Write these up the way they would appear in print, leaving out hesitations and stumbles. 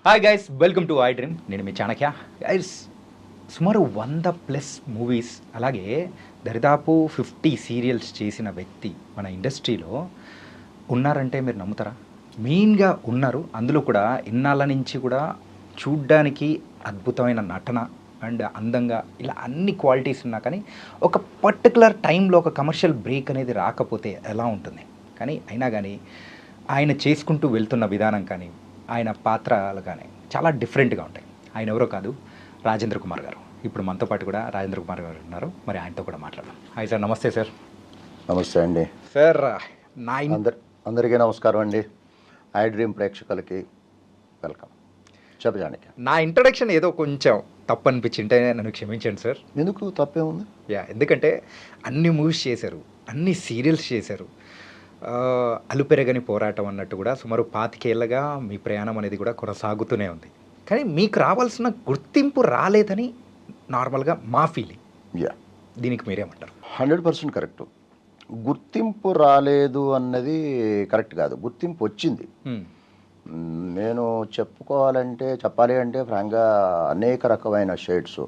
Hi guys, welcome to I dream. నేను మీ Chanakya. Guys, సుమారు 100+ movies, అలాగే దరిదాపు 50 సీరియల్స్ చేసిన వ్యక్తి మన ఇండస్ట్రీలో ఉన్నారంటే మీరు నమ్ముతారా? మెయిన్గా ఉన్నారు. అందులో కూడా ఇన్నాళ్ళ నుంచి కూడా చూడ్డానికి అద్భుతమైన నటన అండ్ అందంగా ఇలా అన్ని క్వాలిటీస్ ఉన్నా కానీ ఒక పర్టికులర్ టైంలో ఒక కమర్షియల్ బ్రేక్ అనేది రాకపోతే ఎలా ఉంటుంది? కానీ అయినా కానీ ఆయన చేసుకుంటూ వెళ్తున్న విధానం కానీ ఆయన పాత్రలు కానీ చాలా డిఫరెంట్గా ఉంటాయి. ఆయన ఎవరో కాదు, రాజేంద్ర కుమార్ గారు. ఇప్పుడు మనతో పాటు కూడా రాజేంద్ర కుమార్ గారు ఉన్నారు. మరి ఆయనతో కూడా మాట్లాడదాం. హాయ్ సార్, నమస్తే సార్. నమస్తే అండి సార్. నా అందరికీ నమస్కారం అండి. ఐ డ్రీమ్ ప్రేక్షకులకి వెల్కమ్. చెప్పడానికి నా ఇంట్రడక్షన్ ఏదో కొంచెం తప్పు అనిపించింటే నన్ను క్షమించండి సార్. ఎందుకు తప్పే ఉంది? ఎందుకంటే అన్ని మూవీస్ చేశారు, అన్ని సీరియల్స్ చేశారు. అలుపెరగని పోరాటం అన్నట్టు కూడా సుమారు 25 ఏళ్ళగా మీ ప్రయాణం అనేది కూడా కొనసాగుతూనే ఉంది. కానీ మీకు రావాల్సిన గుర్తింపు రాలేదని నార్మల్గా మా ఫీలింగ్. దీనికి మీరేమంటారు? 100% కరెక్ట్. గుర్తింపు రాలేదు అన్నది కరెక్ట్ కాదు. గుర్తింపు వచ్చింది. నేను చెప్పాలి అంటే ఫ్రాంక్గా అనేక రకమైన షేడ్స్,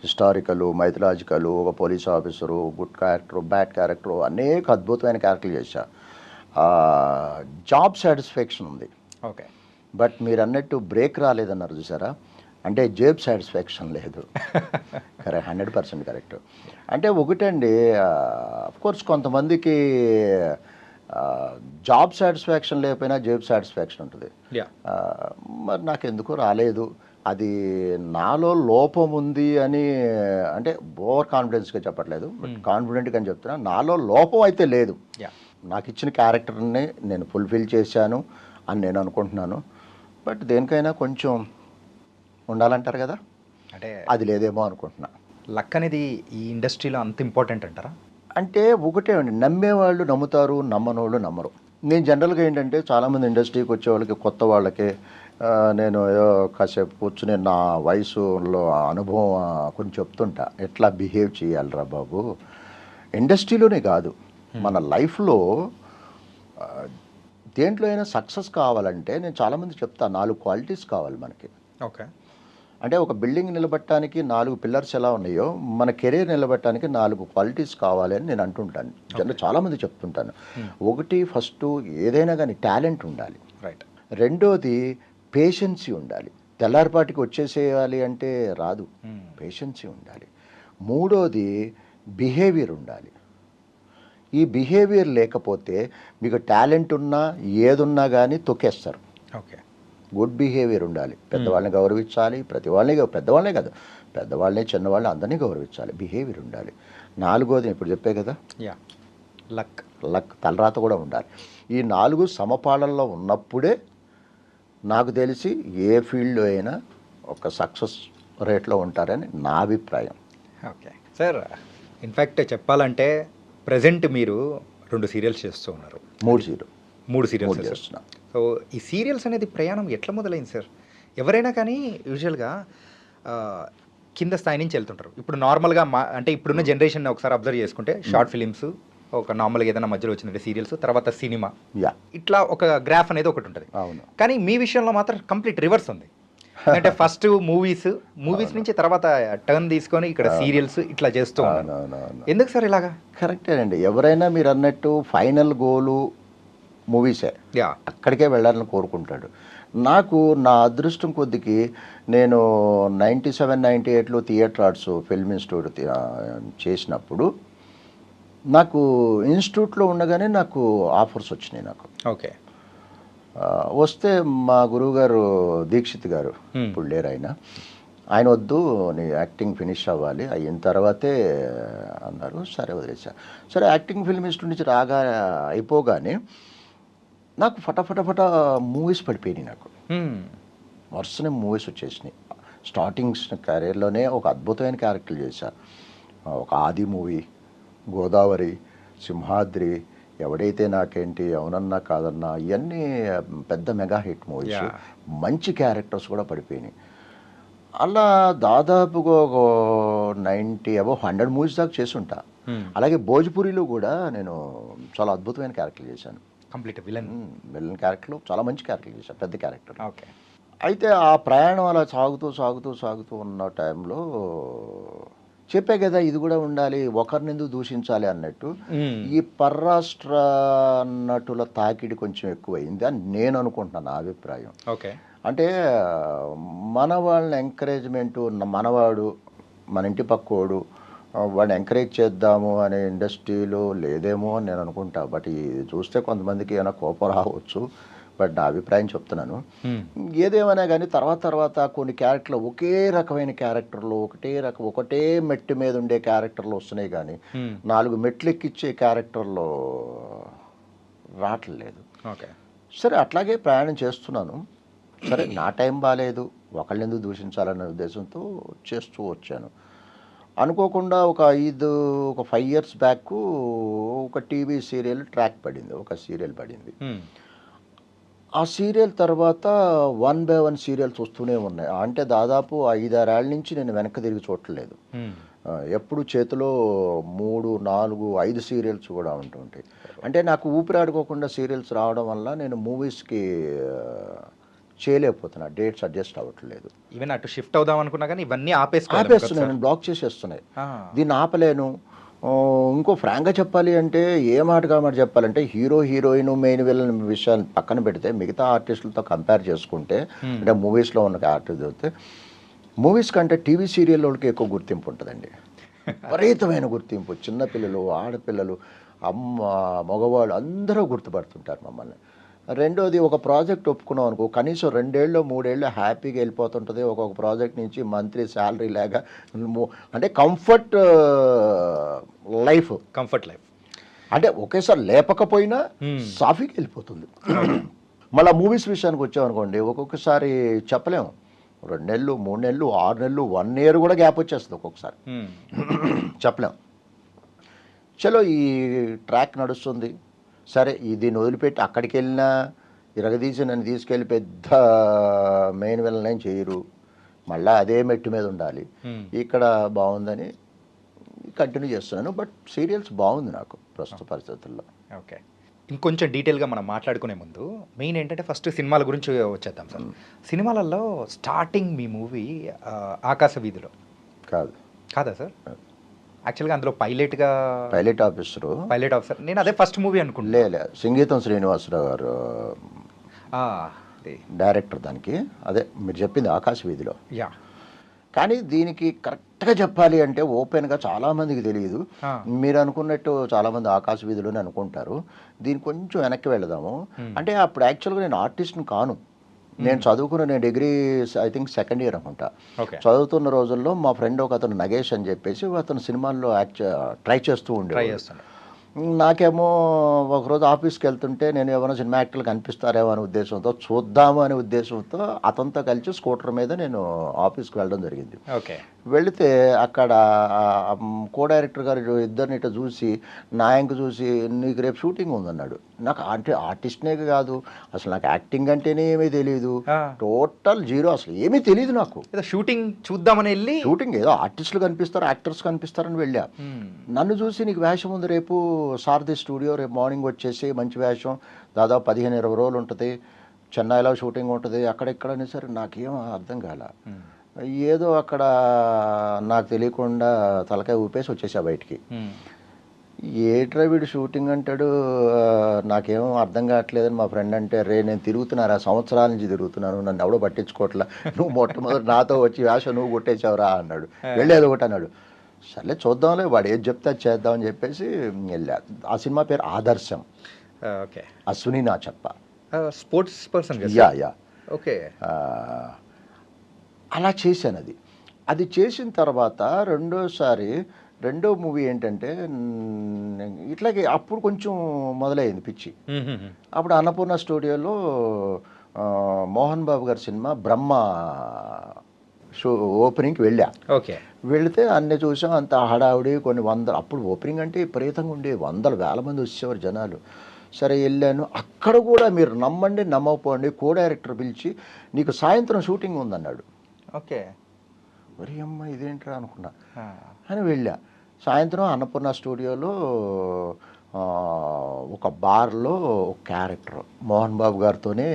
హిస్టారికలు, మైథలాజికలు, ఒక police officer, good character, bad character, అనేక అద్భుతమైన క్యారెక్టర్లు చేశా. జాబ్ సాటిస్ఫాక్షన్ ఉంది. ఓకే. బట్ మీరు అన్నట్టు బ్రేక్ రాలేదన్నారు చూసారా, అంటే జాబ్ సాటిస్ఫాక్షన్ లేదు. Correct, 100% correct. అంటే ఒకటండి, కోర్స్ కొంతమందికి జాబ్ సాటిస్ఫాక్షన్ లేకపోయినా జాబ్ సాటిస్ఫాక్షన్ ఉంటుంది. మరి నాకు ఎందుకు రాలేదు, అది నాలో లోపం ఉంది అని, అంటే ఓవర్ కాన్ఫిడెన్స్గా చెప్పట్లేదు, బట్ కాన్ఫిడెంట్గా అని చెప్తున్నా. నాలో లోపం అయితే లేదు. నాకు ఇచ్చిన క్యారెక్టర్ని నేను ఫుల్ఫిల్ చేశాను అని నేను అనుకుంటున్నాను. బట్ దేనికైనా కొంచెం ఉండాలంటారు కదా, అంటే అది లేదేమో అనుకుంటున్నా. లక్ అనేది ఈ ఇండస్ట్రీలో అంత ఇంపార్టెంట్ అంటారా? అంటే ఒకటే అండి, నమ్మేవాళ్ళు నమ్ముతారు, నమ్మనోళ్ళు నమ్మరు. నేను జనరల్గా ఏంటంటే చాలామంది ఇండస్ట్రీకి వచ్చే వాళ్ళకి, కొత్త వాళ్ళకి నేను ఏదో కాసేపు కూర్చుని నా వయసులో అనుభవం కొంచెం చెప్తుంటా, ఎట్లా బిహేవ్ చేయాలిరా బాబు. ఇండస్ట్రీలోనే కాదు, మన లైఫ్లో దేంట్లో అయినా సక్సెస్ కావాలంటే నేను చాలామంది చెప్తా, 4 క్వాలిటీస్ కావాలి మనకి. ఓకే. అంటే ఒక బిల్డింగ్ నిలబెట్టడానికి 4 పిల్లర్స్ ఎలా ఉన్నాయో, మన కెరీర్ నిలబెట్టడానికి 4 క్వాలిటీస్ కావాలి అని నేను అంటుంటాను. చాలామంది చెప్తుంటాను. ఒకటి, ఫస్ట్ ఏదైనా కానీ టాలెంట్ ఉండాలి. రైట్. రెండోది పేషెన్సీ ఉండాలి. తెల్లారిపాటికి వచ్చేసేయాలి అంటే రాదు, పేషెన్సీ ఉండాలి. మూడోది బిహేవియర్ ఉండాలి. ఈ బిహేవియర్ లేకపోతే మీకు టాలెంట్ ఉన్నా ఏదున్నా కానీ తొక్కేస్తారు. ఓకే. గుడ్ బిహేవియర్ ఉండాలి. పెద్దవాళ్ళని గౌరవించాలి, పెద్దవాళ్ళనే కాదు, పెద్దవాళ్ళని చిన్నవాళ్ళని అందరినీ గౌరవించాలి. బిహేవియర్ ఉండాలి. నాలుగోది ఇప్పుడు చెప్పే కదా, లక్, తలరాత కూడా ఉండాలి. ఈ 4 సమపాళల్లో ఉన్నప్పుడే నాకు తెలిసి ఏ ఫీల్డ్లో అయినా ఒక సక్సెస్ రేట్లో ఉంటారని నా అభిప్రాయం. Okay sir. ఇన్ఫ్యాక్ట్ చెప్పాలంటే ప్రజెంట్ మీరు 2 సీరియల్స్ చేస్తూ ఉన్నారు. 3 సీరియల్స్ చేస్తున్నా. సో ఈ సీరియల్స్ అనేది ప్రయాణం ఎట్లా మొదలైంది సార్? ఎవరైనా కానీ యూజువల్గా కింద స్థాయి నుంచి వెళ్తుంటారు. ఇప్పుడు నార్మల్గా అంటే ఇప్పుడున్న జనరేషన్ ఒకసారి అబ్జర్వ్ చేసుకుంటే షార్ట్ ఫిలిమ్స్, ఒక నార్మల్గా ఏదైనా మధ్యలో వచ్చిందంటే సీరియల్స్, తర్వాత సినిమా, ఇట్లా ఒక గ్రాఫ్ అనేది ఒకటి ఉంటుంది. అవును. కానీ మీ విషయంలో మాత్రం కంప్లీట్ రివర్స్ ఉంది. అంటే ఫస్ట్ మూవీస్ నుంచి తర్వాత టర్న్ తీసుకొని ఇక్కడ సీరియల్స్ ఇట్లా చేస్తూ ఉన్నాను. ఎందుకు సార్ ఇలాగా? కరెక్టేనండి. ఎవరైనా మీరు అన్నట్టు ఫైనల్ గోలు మూవీసే, అక్కడికే వెళ్ళాలని కోరుకుంటాడు. నాకు నా అదృష్టం కొద్దికి నేను 97, 98లో థియేటర్ ఆర్ట్స్ ఫిల్మ్ ఇన్స్టిట్యూట్ చేసినప్పుడు నాకు ఇన్స్టిట్యూట్లో ఉండగానే నాకు ఆఫర్స్ వచ్చినాయి. నాకు ఓకే. వస్తే మా గురువుగారు దీక్షిత్ గారు, ఇప్పుడు లేరు ఆయన వద్దు, నీ యాక్టింగ్ ఫినిష్ అవ్వాలి, అయిన తర్వాతే అన్నారు. సరే వదిలేసా. సరే యాక్టింగ్ ఫిల్మ్ ఇన్స్టిట్యూట్ నుంచి అయిపోగానే నాకు ఫటాఫట మూవీస్ పడిపోయినాయి. నాకు వరుసనే మూవీస్ వచ్చేసినాయి. స్టార్టింగ్ కెరీర్లోనే ఒక అద్భుతమైన క్యారెక్టర్లు చేశా. ఒక ఆది మూవీ, గోదావరి, సింహాద్రి, ఎవడైతే నాకేంటి, అవునన్నా కాదన్నా, ఇవన్నీ పెద్ద మెగా హిట్ మూవీస్. మంచి క్యారెక్టర్స్ కూడా పడిపోయినాయి. అలా దాదాపుగా ఒక 100 మూవీస్ దాకా చేసుంటా. అలాగే భోజ్పురిలో కూడా నేను చాలా అద్భుతమైన క్యారెక్టర్లు చేశాను. కంప్లీట్ విలన్ క్యారెక్టర్లు చాలా మంచి క్యారెక్టర్లు చేశాను, పెద్ద క్యారెక్టర్. ఓకే. అయితే ఆ ప్రయాణం అలా సాగుతూ సాగుతూ సాగుతూ ఉన్న టైంలో చెప్పే కదా ఇది కూడా ఉండాలి, ఒకరినెందుకు దూషించాలి అన్నట్టు ఈ పర్రాష్ట్ర నటుల తాకిడి కొంచెం ఎక్కువైంది అని నేను అనుకుంటున్నాను, నా అభిప్రాయం. ఓకే. అంటే మన వాళ్ళని ఎంకరేజ్మెంటు, మనవాడు మన ఇంటి పక్కోడు వాడిని ఎంకరేజ్ చేద్దాము అనే ఇండస్ట్రీలో లేదేమో అని నేను అనుకుంటా. బట్ ఇది చూస్తే కొంతమందికి ఏమైనా కోపం రావచ్చు, బట్ నా అభిప్రాయం చెప్తున్నాను. ఏదేమైనా కానీ తర్వాత కొన్ని క్యారెక్టర్లు ఒకే రకమైన క్యారెక్టర్లు, ఒకటే మెట్టు మీద ఉండే క్యారెక్టర్లు వస్తున్నాయి, కానీ 4 మెట్లు ఎక్కిచ్చే క్యారెక్టర్లు రావట్లేదు. ఓకే. సరే అట్లాగే ప్రయాణం చేస్తున్నాను. సరే నా టైం బాగాలేదు, ఒకళ్ళెందుకు దూషించాలనే ఉద్దేశంతో చేస్తూ వచ్చాను. అనుకోకుండా ఒక 5 years బ్యాక్ ఒక టీవీ సీరియల్ ట్రాక్ పడింది, ఒక సీరియల్ పడింది. ఆ సీరియల్ తర్వాత 1 by 1 సీరియల్స్ వస్తూనే ఉన్నాయి. అంటే దాదాపు 5-6 ఏళ్ళ నుంచి నేను వెనక్కి తిరిగి చూడట్లేదు. ఎప్పుడు చేతిలో 3, 4, 5 సీరియల్స్ కూడా ఉంటుంటాయి. అంటే నాకు ఊపిరాడుకోకుండా సీరియల్స్ రావడం వల్ల నేను మూవీస్కి చేయలేకపోతున్నా, డేట్స్ అడ్జస్ట్ అవ్వట్లేదు. ఈవెన్ అటు షిఫ్ట్ అవుదాం అనుకున్నా కానీ ఇవన్నీ ఆపేస్తున్నాయి, నేను బ్లాక్ చేసేస్తున్నాయి. దీన్ని ఆపలేను. ఇంకో ఫ్రాంక్గా చెప్పాలి అంటే ఏ మాటగా మాట చెప్పాలంటే హీరోయిన్ మెయిన్ విలన్ విషయాన్ని పక్కన పెడితే మిగతా ఆర్టిస్టులతో కంపేర్ చేసుకుంటే, అంటే మూవీస్లో ఉన్న ఆర్టిస్ట్ చూస్తే మూవీస్ కంటే టీవీ సీరియల్ వాళ్ళకి ఎక్కువ గుర్తింపు ఉంటుందండి. విపరీతమైన గుర్తింపు. చిన్నపిల్లలు, ఆడపిల్లలు, అమ్మ, మగవాళ్ళు అందరూ గుర్తుపడుతుంటారు మమ్మల్ని. రెండోది, ఒక ప్రాజెక్ట్ ఒప్పుకున్నాం అనుకో, కనీసం 2 ఏళ్ళు 3 ఏళ్ళు హ్యాపీగా వెళ్ళిపోతుంటుంది. ఒక్కొక్క ప్రాజెక్ట్ నుంచి మంత్లీ శాలరీ లాగా, అంటే కంఫర్ట్ లైఫ్. అంటే ఒకేసారి లేపకపోయినా సాఫీకి వెళ్ళిపోతుంది. మళ్ళీ మూవీస్ విషయానికి వచ్చామనుకోండి, ఒక్కొక్కసారి చెప్పలేము, 2 నెలలు 3 నెలలు 6 నెలలు 1 year కూడా గ్యాప్ వచ్చేస్తుంది ఒక్కొక్కసారి. చెప్పలేం. చలో ఈ ట్రాక్ నడుస్తుంది, సరే దీన్ని వదిలిపెట్టి అక్కడికి వెళ్ళినా ఇరగదీసి నన్ను తీసుకెళ్ళి పెద్ద మెయిన్ విలన్ చేయరు, మళ్ళీ అదే మెట్టు మీద ఉండాలి. ఇక్కడ బాగుందని కంటిన్యూ చేస్తున్నాను. బట్ సీరియల్స్ బాగుంది నాకు ప్రస్తుత పరిస్థితుల్లో. ఓకే. ఇంకొంచెం డీటెయిల్గా మనం మాట్లాడుకునే ముందు మెయిన్ ఏంటంటే ఫస్ట్ సినిమాల గురించి వచ్చేద్దాం సార్. సినిమాలలో స్టార్టింగ్ మీ మూవీ ఆకాశ వీధిలో కాదా సార్? యాక్చువల్గా అందులో పైలట్ ఆఫీసర్ నేను అదే ఫస్ట్ మూవీ అనుకుంటా. లే సంగీతం శ్రీనివాసరావు గారు డైరెక్టర్ దానికి. అదే మీరు చెప్పింది ఆకాశ వీధిలో. యా. కానీ దీనికి కరెక్ట్గా చెప్పాలి అంటే ఓపెన్గా చాలామందికి తెలియదు. మీరు అనుకున్నట్టు చాలామంది ఆకాశ వీధిలోనే అనుకుంటారు. దీన్ని కొంచెం వెనక్కి వెళదాము. అంటే అప్పుడు యాక్చువల్గా నేను ఆర్టిస్ట్ని కాను. నేను నేను degree I think 2nd year అనుకుంటా. చదువుతున్న రోజుల్లో మా ఫ్రెండ్ ఒక అతను నగేష్ అని చెప్పేసి అతను సినిమాల్లో ట్రై చేస్తూ ఉండేవాడు. నాకేమో ఒకరోజు ఆఫీస్కి వెళ్తుంటే నేను ఏమైనా సినిమా యాక్టర్లు కనిపిస్తారేమో అనే ఉద్దేశంతో, చూద్దాము అనే ఉద్దేశంతో అతనితో కలిసి స్కూటర్ మీద నేను ఆఫీస్కి వెళ్ళడం జరిగింది. వెళితే అక్కడ కో డైరెక్టర్ గారు ఇద్దరిని ఇట్లా చూసి, నాయంకు చూసి, నీకు రేపు షూటింగ్ ఉందన్నాడు. నాకు అంటే ఆర్టిస్ట్నే కాదు, అసలు నాకు యాక్టింగ్ అంటేనే ఏమీ తెలియదు, టోటల్ జీరో, అసలు ఏమీ తెలియదు నాకు. షూటింగ్ చూద్దామని వెళ్ళి, షూటింగ్ ఏదో ఆర్టిస్టులు కనిపిస్తారు, యాక్టర్స్ కనిపిస్తారని వెళ్ళా. నన్ను చూసి, నీకు వేషం ఉంది రేపు సారథి స్టూడియో, రేపు మార్నింగ్ వచ్చేసి మంచి వేషం, దాదాపు 15-20 రోజులు ఉంటుంది, చెన్నైలో షూటింగ్ ఉంటుంది, అక్కడెక్కడ అనేసరి నాకేం అర్థం కాల. ఏదో అక్కడ నాకు తెలియకుండా తలకాయ ఊపేసి వచ్చేసా బయటికి. ఏట్రా వీడు షూటింగ్ అంటాడు, నాకేమో అర్థం కావట్లేదని మా ఫ్రెండ్ అంటే, నేను తిరుగుతున్నారా, సంవత్సరాల నుంచి తిరుగుతున్నాను, నన్ను ఎవడో పట్టించుకోవట్లా, నువ్వు మొట్టమొదటి నాతో వచ్చి వేషం నువ్వు కొట్టేసావురా అన్నాడు. వెళ్ళేది ఒకటి అన్నాడు. సర్లే చూద్దాంలే, వాడు ఏది చెప్తే అది చేద్దామని చెప్పేసి వెళ్ళా. ఆ సినిమా పేరు ఆదర్శం. ఓకే. అశ్విని నా చెప్ప, స్పోర్ట్స్ పర్సన్. యా. ఓకే. అలా చేశాను. అది చేసిన తర్వాత రెండో మూవీ ఏంటంటే ఇట్లాగే అప్పుడు కొంచెం మొదలైంది పిచ్చి. అప్పుడు అన్నపూర్ణ స్టూడియోలో మోహన్ బాబు గారి సినిమా బ్రహ్మ ఓపెనింగ్కి వెళ్ళా. వెళితే అన్నీ చూసాం, అంత హడావుడి, కొన్ని వందలు, అప్పుడు ఓపెనింగ్ అంటే విపరీతంగా ఉండే, 100,000 మంది వచ్చేవారు జనాలు. సరే వెళ్ళాను. అక్కడ కూడా మీరు నమ్మండి నమ్మకపోండి, కో డైరెక్టర్ పిలిచి నీకు సాయంత్రం షూటింగ్ ఉందన్నాడు. ఓకే. మరి అమ్మ ఇదేంట్రా అనుకున్నా అని వెళ్ళా. సాయంత్రం అన్నపూర్ణ స్టూడియోలో ఒక బార్లో ఒక character Mohan Babu గారితోనే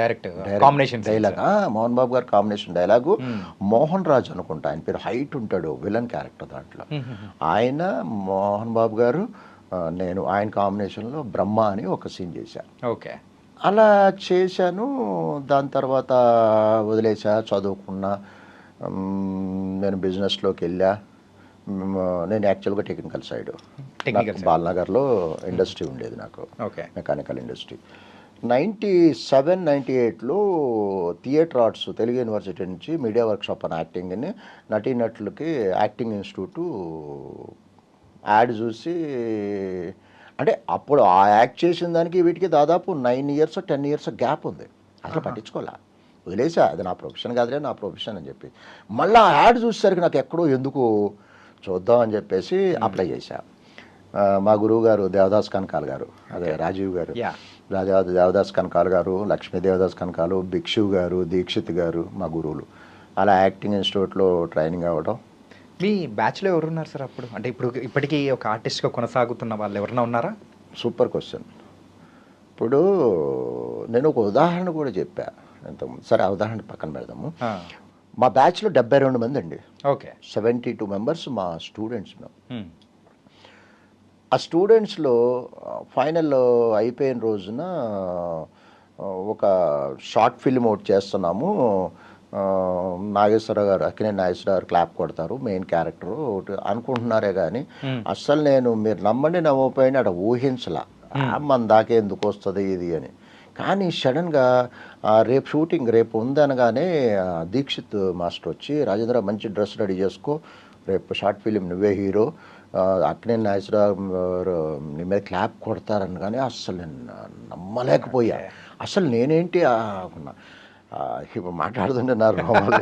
direct combination dialogue, Mohan Babu గారి కాంబినేషన్ డైలాగు. మోహన్ రాజ్ అనుకుంటా ఆయన పేరు, హైట్ ఉంటాడు, విలన్ క్యారెక్టర్ దాంట్లో. ఆయన మోహన్ బాబు గారు, నేను ఆయన కాంబినేషన్లో బ్రహ్మ అని ఒక సీన్ చేశాను. ఓకే. అలా చేశాను. దాని తర్వాత వదిలేసా, చదువుకున్నా, నేను బిజినెస్లోకి వెళ్ళా. నేను యాక్చువల్గా టెక్నికల్ సైడ్, బాలనగర్లో ఇండస్ట్రీ ఉండేది నాకు, మెకానికల్ ఇండస్ట్రీ. 97, 98లో థియేటర్ ఆర్ట్స్ తెలుగు యూనివర్సిటీ నుంచి మీడియా వర్క్షాప్ అని యాక్టింగ్ని నటీనటులకి యాక్టింగ్ ఇన్స్టిట్యూటు యాడ్ చూసి, అంటే అప్పుడు ఆ యాక్ట్ చేసిన దానికి వీటికి దాదాపు 9 years 10 years గ్యాప్ ఉంది. అసలు పట్టించుకోలే, వదిలేసా. అది నా ప్రొఫెషన్ కాదులే, నా ప్రొఫెషన్ అని చెప్పి. మళ్ళీ ఆ యాడ్ చూసేసరికి నాకు ఎక్కడో ఎందుకు చూద్దాం అని చెప్పేసి అప్లై చేశా. మా గురువు గారు దేవదాస్ కనకాల్ గారు, అదే రాజీవ్ గారు, దేవదాస్ కనకాల్ గారు, లక్ష్మీ దేవదాస్ కనకాలు, భిక్షు గారు, దీక్షిత్ గారు మా గురువులు. అలా యాక్టింగ్ ఇన్స్టిట్యూట్లో ట్రైనింగ్ అవ్వడం. మీ బ్యాచ్లో ఎవరున్నారు సార్ అప్పుడు? అంటే ఇప్పటికీ ఒక ఆర్టిస్ట్గా కొనసాగుతున్న వాళ్ళు ఎవరైనా ఉన్నారా? Super question. ఇప్పుడు నేను ఒక ఉదాహరణ కూడా చెప్పా ఇంతకుముందు. సరే, ఆ ఉదాహరణ పక్కన పెడదాము. మా బ్యాచ్లో 72 మంది అండి. ఓకే. 72 మెంబర్స్ మా స్టూడెంట్స్ మేము. ఆ స్టూడెంట్స్లో ఫైనల్ అయిపోయిన రోజున ఒక షార్ట్ ఫిల్మ్ ఒకటి చేస్తున్నాము. నాగేశ్వరరావు గారు, అక్కినేని నాగేశ్వరరావు గారు క్లాప్ కొడతారు, మెయిన్ క్యారెక్టర్ ఒకటి అనుకుంటున్నారే కానీ అస్సలు నేను, మీరు నమ్మండి నమ్మకపోయినా అక్కడ ఊహించలా మన దాకా ఎందుకు వస్తుంది ఇది అని. కానీ సడన్గా రేపు షూటింగ్ రేపు ఉందనగానే దీక్షిత్ మాస్టర్ వచ్చి, రాజేంద్ర మంచి డ్రెస్ రెడీ చేసుకో, రేపు షార్ట్ ఫిలిం నువ్వే హీరో, అక్కినేని నాగేశ్వరరావు నీ మీద క్లాప్ కొడతారనగానే అస్సలు నేను నమ్మలేకపోయా. అసలు నేనేంటి ఇప్పుడు మాట్లాడుతుంటే నా రోమాలు.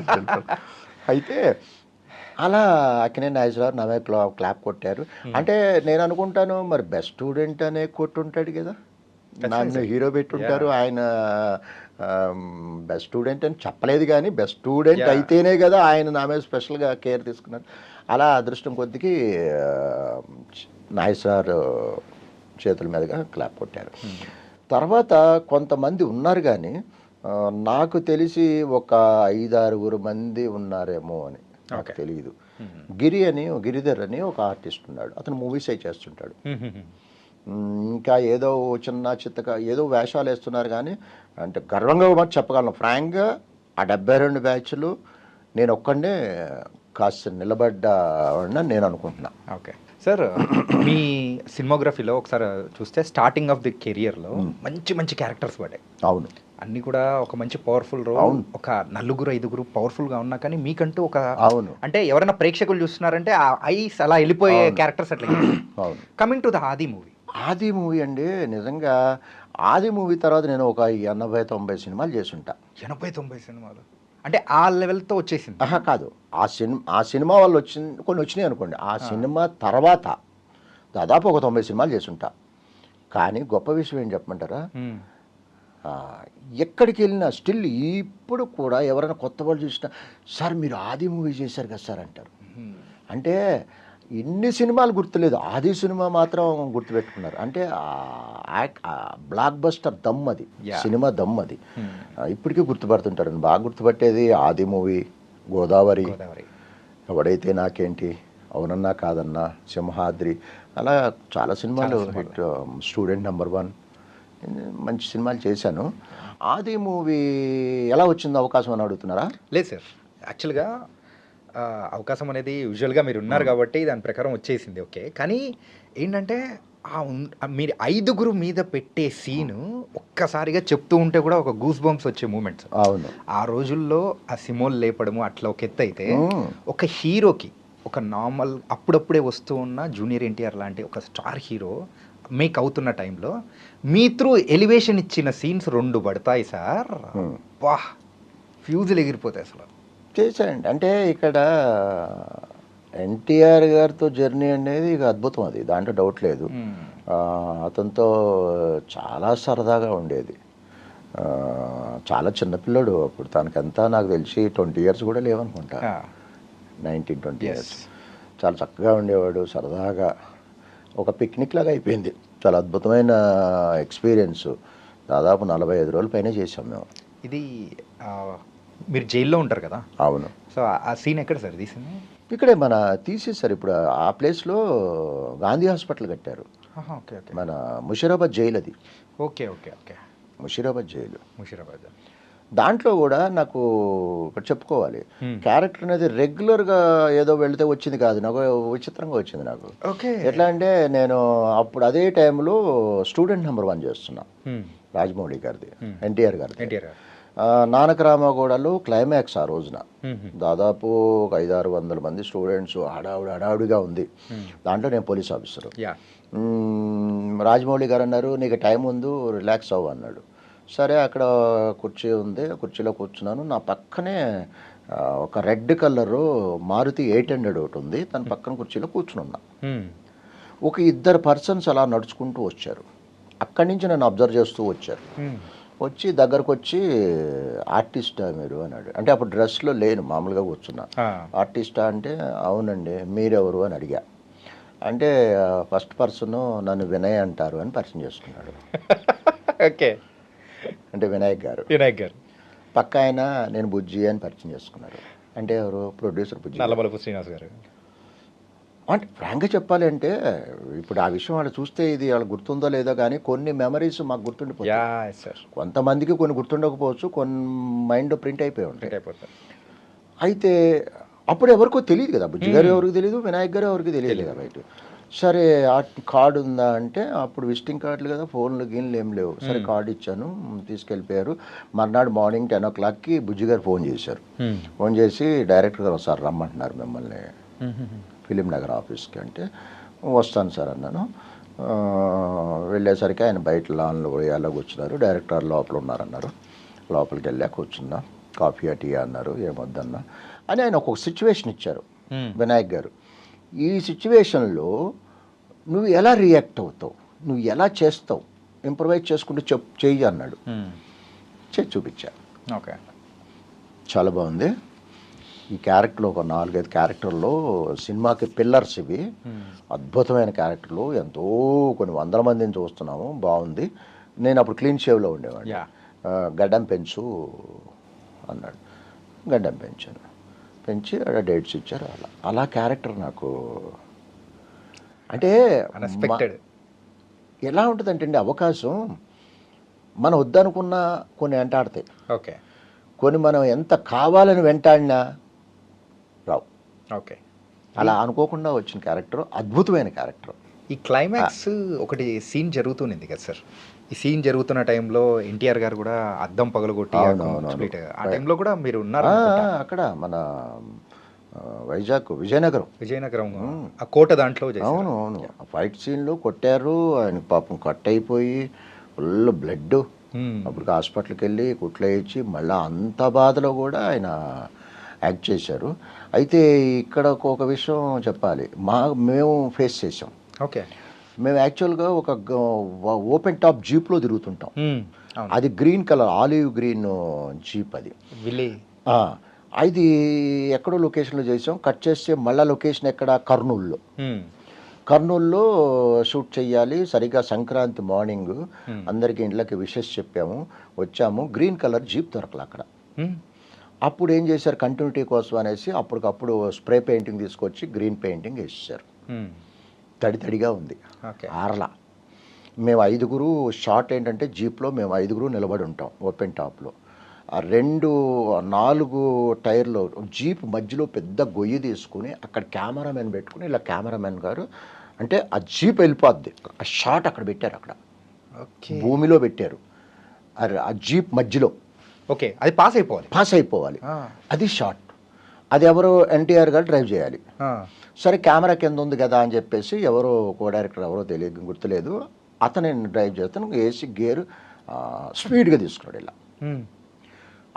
అయితే అలా అక్కినేని నాగేశ్వరరావు నా మీద క్లాప్ కొట్టారు. అంటే నేను అనుకుంటాను, మరి బెస్ట్ స్టూడెంట్ అనే కొట్టుంటాడు కదా, నన్ను హీరో పెట్టుంటారు. ఆయన బెస్ట్ స్టూడెంట్ అని చెప్పలేదు, కానీ బెస్ట్ స్టూడెంట్ అయితేనే కదా ఆయన నా మీద స్పెషల్గా కేర్ తీసుకున్నారు. అలా అదృష్టం కొద్దికి నాగేశ్వరరావు చేతుల మీదుగా క్లాప్ కొట్టారు. తర్వాత కొంతమంది ఉన్నారు, కానీ నాకు తెలిసి ఒక 5-6 మంది ఉన్నారేమో అని నాకు తెలియదు. గిరిధర్ అని ఒక ఆర్టిస్ట్ ఉన్నాడు, అతను మూవీస్ అయి చేస్తుంటాడు. ఇంకా ఏదో చిన్న చిత్తగా ఏదో వేషాలు వేస్తున్నారు, కానీ అంటే గర్వంగా మాత్రం చెప్పగలను ఫ్రాంక్గా ఆ 72 బ్యాచ్లు నేను ఒక్కడే కాస్త నిలబడ్డానని నేను అనుకుంటున్నా. ఓకే సార్, మీ సినిమాగ్రఫీలో ఒకసారి చూస్తే స్టార్టింగ్ ఆఫ్ ది కెరియర్లో మంచి మంచి క్యారెక్టర్స్ పడ్డాయి. అవును, అన్ని కూడా ఒక మంచి పవర్ఫుల్ రోల్, ఒక 4-5 పవర్ఫుల్గా ఉన్నా, కానీ మీకంటూ ఒక, అవును, అంటే ఎవరైనా ప్రేక్షకులు చూస్తున్నారంటే ఆ ఐస్ అలా వెళ్ళిపోయే క్యారెక్టర్స్ అట్లా. కమింగ్ టు ద ఆది మూవీ. ఆది మూవీ అండి, నిజంగా ఆది మూవీ తర్వాత నేను ఒక 80-90 సినిమాలు చేసుంటా. 80-90 సినిమాలు అంటే ఆ లెవెల్తో వచ్చేసింది? కాదు, ఆ సినిమా వాళ్ళు కొన్ని వచ్చినాయి అనుకోండి. ఆ సినిమా తర్వాత దాదాపు ఒక 90 సినిమాలు చేసుంటా. కానీ గొప్ప విషయం ఏం చెప్పమంటారా, ఎక్కడికి వెళ్ళినా స్టిల్ ఇప్పుడు కూడా ఎవరైనా కొత్త వాళ్ళు చూసినా, సార్ మీరు ఆది మూవీ చేశారు కదా సార్ అంటారు. అంటే ఇన్ని సినిమాలు గుర్తులేదు, ఆది సినిమా మాత్రం గుర్తుపెట్టుకున్నారు. అంటే బ్లాక్ బస్టర్ దమ్ అది, సినిమా దమ్ అది. ఇప్పటికీ గుర్తుపడుతుంటారు. బాగా గుర్తుపట్టేది ఆది మూవీ, గోదావరి, ఎవడైతే నాకేంటి, అవునన్నా కాదన్నా, సింహాద్రి, అలా చాలా సినిమాలు హిట్. స్టూడెంట్ నెంబర్ 1, మంచి సినిమాలు చేశాను. ఆది మూవీ ఎలా వచ్చింది అవకాశం అని అడుగుతున్నారా? లేదు సార్, యాక్చువల్గా అవకాశం అనేది యూజువల్గా మీరు ఉన్నారు కాబట్టి దాని ప్రకారం వచ్చేసింది. ఓకే, కానీ ఏంటంటే మీరు 5 మీద పెట్టే సీను ఒక్కసారిగా చెప్తూ ఉంటే కూడా ఒక గూస్ బంప్స్ వచ్చే మూమెంట్స్. అవును, ఆ రోజుల్లో ఆ సిమోల్ లేపడము అట్లా ఒక ఎత్తు అయితే, ఒక హీరోకి ఒక నార్మల్ అప్పుడప్పుడే వస్తూ ఉన్న జూనియర్ ఎన్టీఆర్ లాంటి ఒక స్టార్ హీరో మేక్ అవుతున్న టైంలో మీ త్రూ ఎలివేషన్ ఇచ్చిన సీన్స్ 2 పడతాయి సార్. వా, ఫ్యూజులు ఎగిరిపోతాయి అసలు. చేశాయండి. అంటే ఇక్కడ ఎన్టీఆర్ గారితో జర్నీ అనేది ఇక అద్భుతం, అది దాంట్లో డౌట్ లేదు. అతనితో చాలా సరదాగా ఉండేది. చాలా చిన్నపిల్లడు అప్పుడు, తనకంతా నాకు తెలిసి 20 years కూడా లేవనుకుంటా, 19-20 years. చాలా చక్కగా ఉండేవాడు, సరదాగా. ఒక పిక్నిక్ లాగా అయిపోయింది. చాలా అద్భుతమైన ఎక్స్పీరియన్స్. దాదాపు 45 రోజుల పైన చేసాం మేము. ఇది ఆ, మీరు జైల్లో ఉంటారు కదా, అవును. సో ఆ సీన్ ఎక్కడ సార్ తీసింది? ఇక్కడే మన తీసేశారు. ఇప్పుడు ఆ ప్లేస్లో గాంధీ హాస్పిటల్ కట్టారు. ఓకే ఓకే మన ముషీరాబాద్ జైలు అది. Okay okay okay Musheerabad jail. Musheerabad. దాంట్లో కూడా నాకు ఒకటి చెప్పుకోవాలి. క్యారెక్టర్ అనేది రెగ్యులర్గా ఏదో వెళితే వచ్చింది కాదు, నాకు విచిత్రంగా వచ్చింది నాకు. ఓకే. ఎట్లా అంటే నేను అప్పుడు అదే టైంలో స్టూడెంట్ నెంబర్ 1 చేస్తున్నా, రాజమౌళి గారిది, ఎన్టీఆర్ గారిది. ఎన్టీఆర్ గారు. నానక రామగూడలో క్లైమాక్స్ ఆ రోజున దాదాపు ఒక 500-600 మంది స్టూడెంట్స్, హడావుడిగా ఉంది. దాంట్లో నేను పోలీస్ ఆఫీసరు. యా. రాజమౌళి గారు అన్నారు, నీకు టైం ఉంది, రిలాక్స్ అవ్వు అన్నాడు. సరే, అక్కడ కుర్చీ ఉంది, కుర్చీలో కూర్చున్నాను. నా పక్కనే ఒక రెడ్ కలరు మారుతి 800 ఒకటి ఉంది, తన పక్కన కుర్చీలో కూర్చుని ఉన్నా. ఒక 2 పర్సన్స్ అలా నడుచుకుంటూ వచ్చారు. అక్కడి నుంచి నన్ను అబ్జర్వ్ చేస్తూ వచ్చారు. వచ్చి దగ్గరకు వచ్చి, ఆర్టిస్టా మీరు అన్నాడు. అంటే అప్పుడు డ్రెస్లో లేను, మామూలుగా కూర్చున్నా. ఆర్టిస్టా అంటే అవునండి, మీరెవరు అని అడిగా. అంటే ఫస్ట్ పర్సన్ నన్ను వినయ్ అంటారు అని పరిచయం చేసుకున్నాడు. ఓకే. అంటే వినాయక్ గారు. వినాయక్ గారు. పక్క ఆయన నేను బుజ్జి అని పరిచయం చేసుకున్నారు. అంటే ఎవరు? ప్రొడ్యూసర్ బుజ్జి. నల్లమలపు శ్రీనివాస్ గారు. అంటే ఫ్రాంక్గా చెప్పాలి అంటే ఇప్పుడు ఆ విషయం వాళ్ళు చూస్తే ఇది వాళ్ళకి గుర్తుందో లేదో కానీ కొన్ని మెమరీస్ మాకు గుర్తుండిపోతాయి. కొంతమందికి కొన్ని గుర్తుండకపోవచ్చు, కొన్ని మైండ్ ప్రింట్ అయిపోయి ఉంటాయి. అయితే అప్పుడు ఎవరికో తెలియదు కదా, బుజ్జి గారు ఎవరికి తెలియదు, వినాయక్ గారు ఎవరికి తెలియదు కదా బయట. సరే, ఆ కార్డు ఉందా అంటే అప్పుడు విజిటింగ్ కార్డులు కదా, ఫోన్లు గీన్లు ఏం లేవు. సరే, కార్డు ఇచ్చాను, తీసుకెళ్ళిపోయారు. మర్నాడు మార్నింగ్ 10 o'clockకి బుజ్జి గారు ఫోన్ చేశారు. ఫోన్ చేసి డైరెక్టర్ గారు ఒకసారి రమ్మంటున్నారు మిమ్మల్ని ఫిలిం నగర్ ఆఫీస్కి. అంటే వస్తాను సార్ అన్నాను. వెళ్ళేసరికి ఆయన బయట లాన్లో పోయేలా కూర్చున్నారు. డైరెక్టర్ లోపల ఉన్నారన్నారు. లోపలికి వెళ్ళా, కూర్చున్నా. కాఫీ టీ అన్నారు, ఏమొద్దన్నా అని ఆయన ఒక్కొక్క సిచ్యువేషన్ ఇచ్చారు వినాయక్ గారు. ఈ సిచ్యువేషన్లో నువ్వు ఎలా రియాక్ట్ అవుతావు, నువ్వు ఎలా చేస్తావు, ఇంప్రవైజ్ చేసుకుంటూ చెయ్యి అన్నాడు. చేసి చూపించా. ఓకే, చాలా బాగుంది. ఈ క్యారెక్టర్లో ఒక 4-5 క్యారెక్టర్లో సినిమాకి పిల్లర్స్ ఇవి. అద్భుతమైన క్యారెక్టర్లు, ఎంతో కొన్ని 100 మందిని చూస్తున్నాము. బాగుంది. నేను అప్పుడు క్లీన్ షేవ్లో ఉండేవాడిని. గడ్డం పెంచు అన్నాడు. గడ్డం పెంచి డేట్స్ ఇచ్చారు. అలా క్యారెక్టర్ నాకు అంటే అన్ఎక్స్పెక్టెడ్. ఎలా ఉంటుందంటే అండి, అవకాశం మనం వద్దనుకున్నా కొన్ని వెంటాడతాయి. ఓకే. కొన్ని మనం ఎంత కావాలని వెంటాడినా రావు. ఓకే. అలా అనుకోకుండా వచ్చిన క్యారెక్టర్ అద్భుతమైన క్యారెక్టర్. ఈ క్లైమాక్స్ ఒకటి సీన్ జరుగుతుంది కదా సార్, ఈ సీన్ జరుగుతున్న టైంలో ఎన్టీఆర్ గారు కూడా అద్దం పగలగొట్టి ఆ టైంలో కూడా మీరు ఉన్నారు అక్కడ మన విజయనగరం ఆ కోట దాంట్లో. అవును, ఫైట్ సీన్లో కొట్టారు ఆయన, పాపం కట్ అయిపోయి ఫుల్ బ్లడ్. అప్పుడు హాస్పిటల్కి వెళ్ళి కుట్లు వేయించి మళ్ళీ అంత బాధలో కూడా ఆయన యాక్ట్ చేశారు. అయితే ఇక్కడ ఒక విషయం చెప్పాలి, మేము ఫేస్ చేసాం. ఓకే. మేము యాక్చువల్గా ఒక ఓపెన్ టాప్ జీప్లో తిరుగుతుంటాం. అది green colour, olive green jeep. అది అది ఎక్కడో లొకేషన్లో చేసాం. కట్ చేస్తే మళ్ళీ లొకేషన్ ఎక్కడ? కర్నూలులో షూట్ చేయాలి. సరిగ్గా సంక్రాంతి మార్నింగ్ అందరికీ ఇంట్లోకి విషెస్ చెప్పాము, వచ్చాము. గ్రీన్ కలర్ జీప్ దొరకలే అక్కడ. అప్పుడు ఏం చేశారు, కంటిన్యూటీ కోసం అనేసి అప్పటికప్పుడు స్ప్రే పెయింటింగ్ తీసుకొచ్చి గ్రీన్ పెయింటింగ్ వేసేసారు. తడిగా ఉంది, ఆరలా. మేము 5 షార్ట్ ఏంటంటే జీప్లో మేము 5 నిలబడి ఉంటాం ఓపెన్ టాప్లో. 4 టైర్లో జీప్ మధ్యలో పెద్ద గొయ్యి తీసుకుని అక్కడ కెమెరామెన్ పెట్టుకుని ఇలా కెమెరామెన్ గారు అంటే ఆ జీప్ వెళ్ళిపోద్ది, ఆ షాట్ అక్కడ పెట్టారు. అక్కడ భూమిలో పెట్టారు ఆ జీప్ మధ్యలో. ఓకే, అది పాస్ అయిపోవాలి. అది షాట్. అది ఎవరో ఎన్టీఆర్ గారు డ్రైవ్ చేయాలి. సరే, కెమెరా కింద ఉంది కదా అని చెప్పేసి ఎవరో కో డైరెక్టర్ ఎవరో తెలియదు, గుర్తులేదు, అతను డ్రైవ్ చేస్తాను. ఏసీ గేర్ స్పీడ్గా తీసుకున్నాడు. ఇలా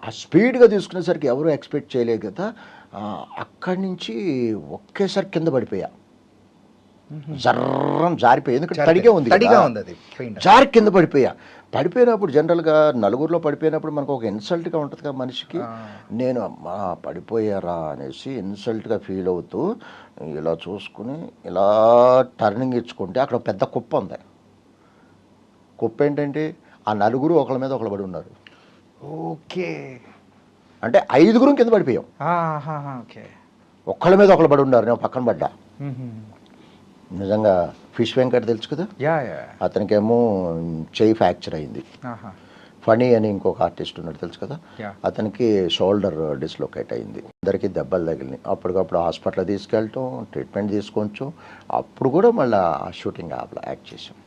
ఆ స్పీడ్గా తీసుకునేసరికి ఎవరో ఎక్స్పెక్ట్ చేయలేదు కదా. అక్కడి నుంచి ఒకేసారి కింద పడిపోయా. జర్రం జారిపోయి, ఎందుకంటే తడిగా ఉంది తడిగా కదా. ఉంది అది పెయింట్. జారి కింద పడిపోయినప్పుడు జనరల్గా నలుగురిలో పడిపోయినప్పుడు మనకు ఒక ఇన్సల్ట్గా ఉంటుంది కదా మనిషికి. నేను అమ్మా పడిపోయారా అనేసి ఇన్సల్ట్గా ఫీల్ అవుతూ ఇలా చూసుకుని ఇలా టర్నింగ్ ఇచ్చుకుంటే అక్కడ పెద్ద కుప్ప ఉంది. కుప్ప ఏంటంటే ఆ నలుగురు ఒకళ్ళ మీద ఒకళ్ళు పడి ఉన్నారు. ఓకే. అంటే 5గురం కింద పడిపోయాం, ఓకే. ఒకళ్ళ మీద ఒకళ్ళు పడి ఉన్నారు, నేను పక్కన పడ్డా. నిజంగా ఫిష్ వెంకట్ తెలుసు కదా, యా యా. అతనికేమో చెయ్యి ఫ్రాక్చర్ అయింది. ఫనీ అని ఇంకొక ఆర్టిస్ట్ ఉన్నాడు తెలుసు కదా, Yeah. అతనికి షోల్డర్ డిస్లొకేట్ అయింది. అందరికీ దెబ్బలు తగిలినాయి. అప్పటికప్పుడు హాస్పిటల్ తీసుకెళ్ళటం, ట్రీట్మెంట్ తీసుకోవచ్చు. అప్పుడు కూడా మళ్ళీ ఆ షూటింగ్ యాక్ట్ చేసాం.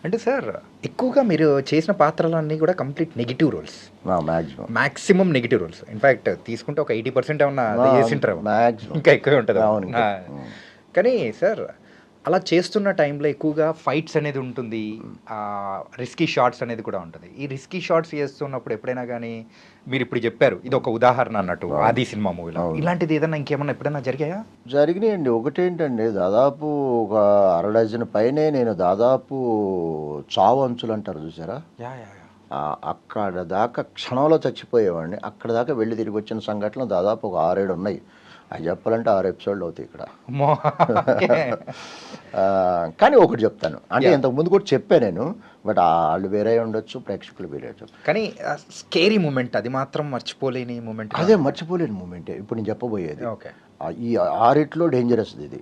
అంటే సార్ ఎక్కువగా మీరు చేసిన పాత్రలన్నీ కూడా complete negative roles, maximum negative roles. In fact తీసుకుంటే ఒక 80% ఏమన్నా చేసింటారు, ఇంకా ఎక్కువే ఉంటుంది. కానీ సార్ అలా చేస్తున్న టైంలో ఎక్కువగా ఫైట్స్ అనేది ఉంటుంది, రిస్కీ షాట్స్ అనేది కూడా ఉంటుంది. ఈ రిస్కీ షాట్స్ చేస్తున్నప్పుడు ఎప్పుడైనా కానీ మీరు ఇప్పుడు చెప్పారు ఇది ఒక ఉదాహరణ అన్నట్టు ఆది సినిమా మూవీలో, ఇలాంటిది ఏదైనా ఇంకేమన్నా ఎప్పుడైనా జరిగాయా? జరిగినాయండి. ఒకటేంటండి, దాదాపు ఒక 6 డజన్ పైనే నేను దాదాపు చావు అంచులు అంటారు చూసారా, అక్కడ దాకా క్షణంలో చచ్చిపోయేవాడిని. అక్కడ దాకా వెళ్ళి తిరిగి వచ్చిన సంఘటనలు దాదాపు ఒక 6-7 ఉన్నాయి. అవి చెప్పాలంటే 6 ఎపిసోడ్లు అవుతాయి ఇక్కడ. కానీ ఒకటి చెప్తాను, అంటే ఇంతకు ముందు కూడా చెప్పాను నేను, బట్ వాళ్ళు వేరే ఉండొచ్చు, ప్రేక్షకులు వేరే ఉండొచ్చు. కానీ స్కేరీ మూమెంట్ అది మాత్రం మర్చిపోలేని మూమెంట్. అదే మర్చిపోలేని మూమెంటే ఇప్పుడు నేను చెప్పబోయేది. ఈ 6 డేంజరస్ ఇది.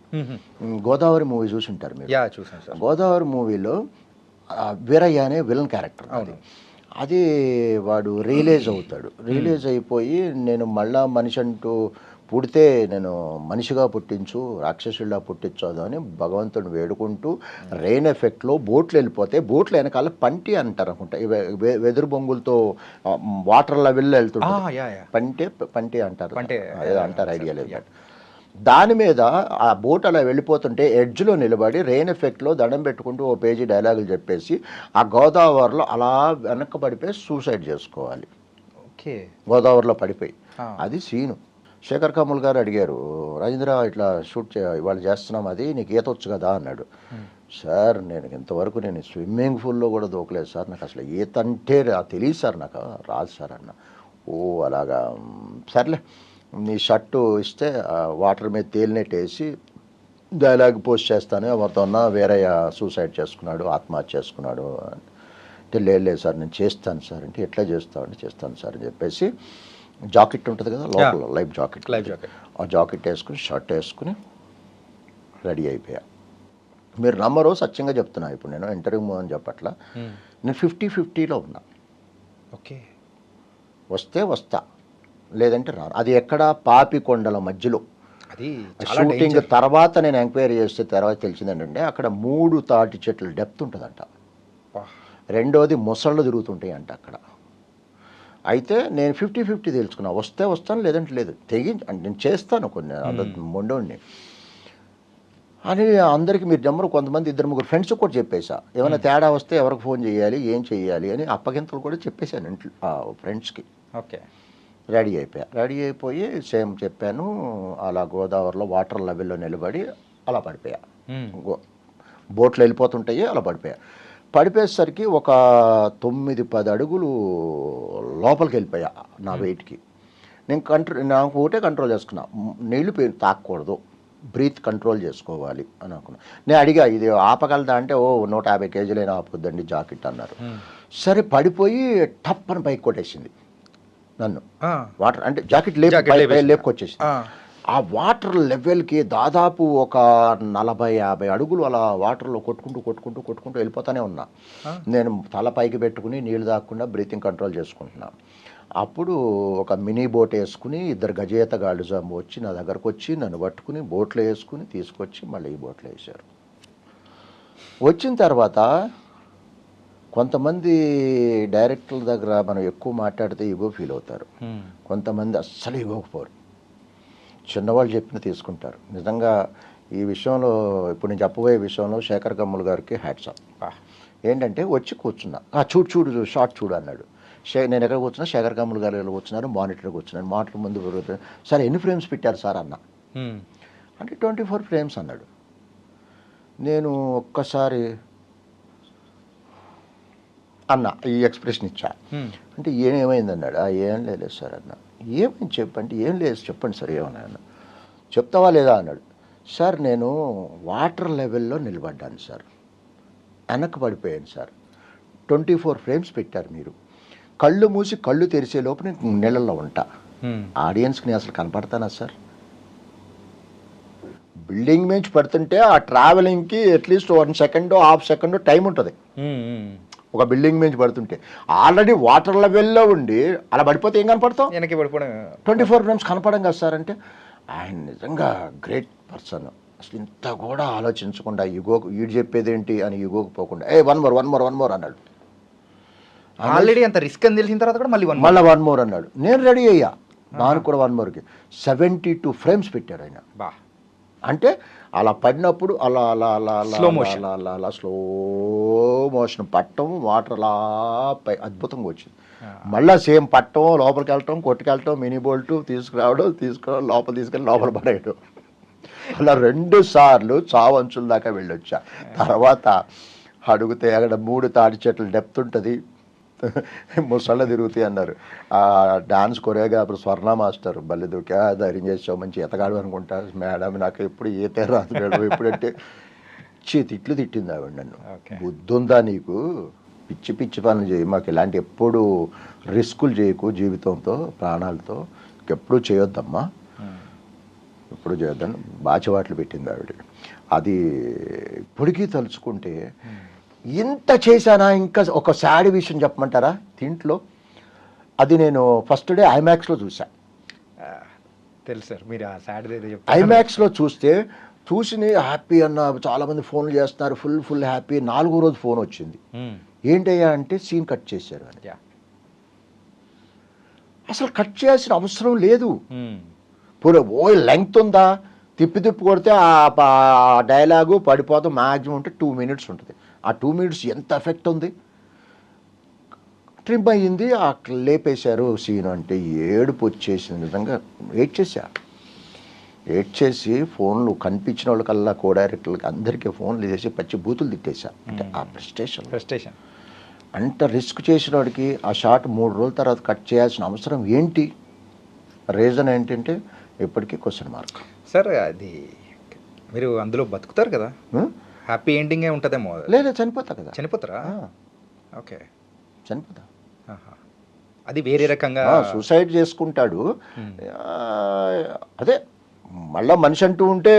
గోదావరి మూవీ చూసి ఉంటారు మీరు. చూసాను సార్. గోదావరి మూవీలో వీరయ్య అనే విలన్ క్యారెక్టర్, అది వాడు రియలైజ్ అవుతాడు. రియలైజ్ అయిపోయి నేను మళ్ళా మనిషి అంటూ పుడితే నేను మనిషిగా పుట్టించు, రాక్షసుడిలా పుట్టించదు అని భగవంతుడిని వేడుకుంటూ రెయిన్ ఎఫెక్ట్లో బోట్లు వెళ్ళిపోతే, బోట్లు వెనకాల పంటి అంటారు అనుకుంటా, వెదురు బొంగులతో వాటర్ లెవెల్లో వెళ్తుంటే పంటి అంటారు, అంటారు, ఐడియా లేదు. దాని మీద ఆ బోట్ అలా వెళ్ళిపోతుంటే ఎడ్జ్లో నిలబడి రెయిన్ ఎఫెక్ట్లో దండం పెట్టుకుంటూ ఓ పేజీ డైలాగులు చెప్పేసి ఆ గోదావరిలో అలా వెనక్కి పడిపోయి సూసైడ్ చేసుకోవాలి. గోదావరిలో పడిపోయి అది సీను. శేఖర్ కమల్ గారు అడిగారు, రాజేంద్ర ఇట్లా షూట్ ఇవాళ చేస్తున్నాం, అది నీకు ఈత వచ్చు కదా అన్నాడు. సార్ నేను ఇంతవరకు నేను స్విమ్మింగ్ పూల్లో కూడా దూకలేదు సార్, నాకు అసలు ఈత అంటే తెలియదు సార్, నాకు రాదు సార్ అన్న. ఓ అలాగా, సర్లే నీ షర్టు ఇస్తే వాటర్ మీద తేలినట్టు వేసి డైలాగ్ పోస్ట్ చేస్తాను, ఎవరితో ఉన్నా వేరే సూసైడ్ చేసుకున్నాడు, ఆత్మహత్య చేసుకున్నాడు అంటే, లేదు సార్ నేను చేస్తాను సార్ అంటే, ఎట్లా చేస్తావు అంటే, చేస్తాను సార్ అని చెప్పేసి జాకెట్ ఉంటుంది కదా లోపల, లైఫ్ జాకెట్, ఆ జాకెట్ వేసుకుని షర్ట్ వేసుకుని రెడీ అయిపోయా. మీరు నమ్మరు, సత్యంగా చెప్తున్నా, ఇప్పుడు నేను ఇంటర్వ్యూ అని చెప్పట్లా, నేను 50-50లో ఉన్నా. వస్తే వస్తా, లేదంటే రాను. అది ఎక్కడ పాపికొండల మధ్యలో. షూటింగ్ తర్వాత నేను ఎంక్వైరీ చేస్తే తర్వాత తెలిసింది ఏంటంటే, అక్కడ 3 తాటి చెట్ల డెప్త్ ఉంటుందంట, రెండోది మొసళ్ళు తిరుగుతుంటాయి అంట అక్కడ. అయితే నేను 50-50 తెలుసుకున్నా, వస్తే వస్తాను లేదంటే లేదు, నేను చేస్తాను కొన్ని మొండోడిని అని అందరికీ. మీరు జమ్మరు కొంతమంది 2-3 ఫ్రెండ్స్ కూడా చెప్పేసా, ఏమైనా తేడా వస్తే ఎవరికి ఫోన్ చేయాలి, ఏం చేయాలి అని అప్పగింతలు కూడా చెప్పేశాను ఇంట్లో ఫ్రెండ్స్కి. రెడీ అయిపోయి సేమ్ చెప్పాను, అలా గోదావరిలో వాటర్ లెవెల్లో నిలబడి అలా పడిపోయా. బోట్లు వెళ్ళిపోతుంటాయి, అలా పడిపోయేసరికి ఒక 9-10 అడుగులు లోపలికి వెళ్ళిపోయా నా వెయిట్కి. నాకు ఒకటే కంట్రోల్ చేసుకున్నా, నీళ్లు తాకూడదు, బ్రీత్ కంట్రోల్ చేసుకోవాలి అని అనుకున్నా. నేను అడిగా, ఇది ఆపగలదా అంటే, ఓ 150 కేజీలైనా ఆపుద్దండి జాకెట్ అన్నారు. సరే పడిపోయి టప్ అని పైకి కొట్టేసింది నన్ను. వాటర్ అంటే జాకెట్ లేపుకొచ్చేసింది. ఆ వాటర్ లెవెల్కి దాదాపు ఒక 40-50 అడుగులు అలా వాటర్లో కొట్టుకుంటూ వెళ్ళిపోతానే ఉన్నా. నేను తల పైకి పెట్టుకుని నీళ్ళు తాగకుండా బ్రీతింగ్ కంట్రోల్ చేసుకుంటున్నా. అప్పుడు ఒక మినీ బోట్ వేసుకుని 2 గజేతగాళ్ళు వచ్చి నా దగ్గరకు వచ్చి నన్ను పట్టుకుని బోట్లో వేసుకుని తీసుకొచ్చి మళ్ళీ ఈ బోట్లో వేశారు. వచ్చిన తర్వాత కొంతమంది డైరెక్టర్ల దగ్గర మనం ఎక్కువ మాట్లాడితే ఇగో ఫీల్ అవుతారు, కొంతమంది అస్సలు ఇవ్వకపోరు, చిన్నవాళ్ళు చెప్పిన తీసుకుంటారు. నిజంగా ఈ విషయంలో ఇప్పుడు నేను చెప్పబోయే విషయంలో శేఖర్ కమ్ముల్ గారికి హ్యాట్స్ ఆఫ్. ఏంటంటే వచ్చి కూర్చున్నా, చూడు షార్ట్ చూడు అన్నాడు. నేను ఎక్కడ కూర్చున్నా, శేఖర్ కమ్ముల్ గారు కూర్చున్నారు, మానిటర్కి కూర్చున్నాను. మానిటర్ ముందు సరే ఎన్ని ఫ్రేమ్స్ పెట్టారు సార్ అన్న. అంటే 24 ఫ్రేమ్స్ అన్నాడు. నేను ఒక్కసారి అన్న ఈ ఎక్స్ప్రెషన్ ఇచ్చా. అంటే ఏమైంది అన్నాడు. ఏం లేదు సార్ అన్న. ఏమైంది చెప్పంటే ఏం లేదు చెప్పండి సార్ ఏమన్నా అన్న. చెప్తావా లేదా అన్నాడు. సార్ నేను వాటర్ లెవెల్లో నిలబడ్డాను సార్, వెనక్కి పడిపోయాను సార్. 24 ఫ్రేమ్స్ పెట్టారు మీరు, కళ్ళు మూసి కళ్ళు తెరిచే లోపు నేను నీళ్ళల్లో ఉంటా. ఆడియన్స్కి నేను అసలు కనపడతానా సార్? బిల్డింగ్ నుంచి పడుతుంటే ఆ ట్రావెలింగ్కి at least 1 second half second time ఉంటుంది. ఒక బిల్డింగ్ నుంచి పడుతుంటే ఆల్రెడీ వాటర్ లెవెల్లో ఉండి అలా పడిపోతే ఏం కనపడతాం? 24 ఫ్రేమ్స్ కనపడం కదా సార్ అంటే ఆయన నిజంగా గ్రేట్ పర్సన్. అసలు ఇంత కూడా ఆలోచించకుండా యుగోకు వీడు చెప్పేది ఏంటి అని యుగోకు పోకుండా వన్ మోర్ అన్నాడు. ఆల్రెడీ అంత రిస్క్ అని తెలిసిన తర్వాత కూడా మళ్ళీ వన్ మోర్ అన్నాడు. నేను రెడీ అయ్యా దానికి కూడా 1 మోర్కి. 72 ఫ్రేమ్స్ పెట్టాడు ఆయన. అంటే అలా పడినప్పుడు అలా అలా అలా అలా అలా అలా స్లో మోషన్ పట్టడం, వాటర్ అలా అద్భుతంగా వచ్చింది. మళ్ళీ సేమ్ పట్టడం, లోపలికి వెళ్ళటం, కొట్టుకెళ్ళటం, మినీ బోల్ట్ తీసుకురావడం లోపల తీసుకెళ్ళి లోపల పడేయడం, అలా 2 సార్లు చావు అంచుల దాకా వెళ్ళొచ్చా. తర్వాత అడుగుతే అక్కడ 3 తాటి చెట్లు డెప్త్ ఉంటుంది, ముసళ్ళ తిరుగుతాయి అన్నారు. ఆ డాన్స్ కొరియోగ్రాఫర్ స్వర్ణ మాస్టర్ బల్లి దూకా ధైర్యం చేసావు, మంచి ఎతగాడు అనుకుంటా మేడం, నాకు ఎప్పుడు ఈతే రాదు మేడం ఎప్పుడంటే తిట్లు తిట్టింది ఆవిడ నన్ను. బుద్ధుందా నీకు, పిచ్చి పిచ్చి పనులు చేయి, మాకు ఇలాంటి ఎప్పుడు రిస్కులు చేయకు జీవితంతో ప్రాణాలతో, ఎప్పుడూ చేయొద్దమ్మా, ఎప్పుడు చేయొద్దని బాచివాట్లు పెట్టింది ఆవిడ. అది ఇప్పటికీ తలుచుకుంటే ఇంత చేశానా. ఇంకా ఒక సాడ్ విషయం చెప్పమంటారా దీంట్లో? అది నేను ఫస్ట్ డే ఐమాక్స్లో చూసా. తెలుసు సార్ మీరు ఆ సాడ్ ఐమాక్స్లో చూసి హ్యాపీ అన్న, చాలామంది ఫోన్లు చేస్తున్నారు, ఫుల్ హ్యాపీ. 4వ రోజు ఫోన్ వచ్చింది. ఏంటయ్యా అంటే సీన్ కట్ చేశారు అని. అసలు కట్ చేయాల్సిన అవసరం లేదు. లెంగ్త్ ఉందా, తిప్పి కొడితే ఆ డైలాగు పడిపోతాం. మ్యాక్సిమం ఉంటే 2 మినిట్స్ ఉంటుంది. ఆ 2 మినిట్స్ ఎంత ఎఫెక్ట్ ఉంది. ట్రిమ్ అయ్యింది, లేపేశారు సీన్ అంటే ఏడుపు వచ్చేసింది. నిజంగా ఏడ్ చేసి ఫోన్లు కనిపించిన వాళ్ళకల్లా కో డైరెక్టర్లకి అందరికీ ఫోన్లు చేసి పచ్చి బూతులు తిట్టేశా. అంటే ఆ ఫ్రస్ట్రేషన్ అంత రిస్క్ చేసిన వాడికి ఆ షాట్ 3 రోజుల తర్వాత కట్ చేయాల్సిన అవసరం ఏంటి? రీజన్ ఏంటంటే ఇప్పటికీ క్వశ్చన్ మార్క్. సార్ అది మీరు అందులో బతుకుతారు కదా, హ్యాపీ ఎండింగే ఉంటుందేమో. లేదా చనిపోతా కదా. చనిపోతారా? ఓకే, చనిపోతా. అది వేరే రకంగా సూసైడ్ చేసుకుంటాడు. అదే మళ్ళీ మనిషి అంటూ ఉంటే,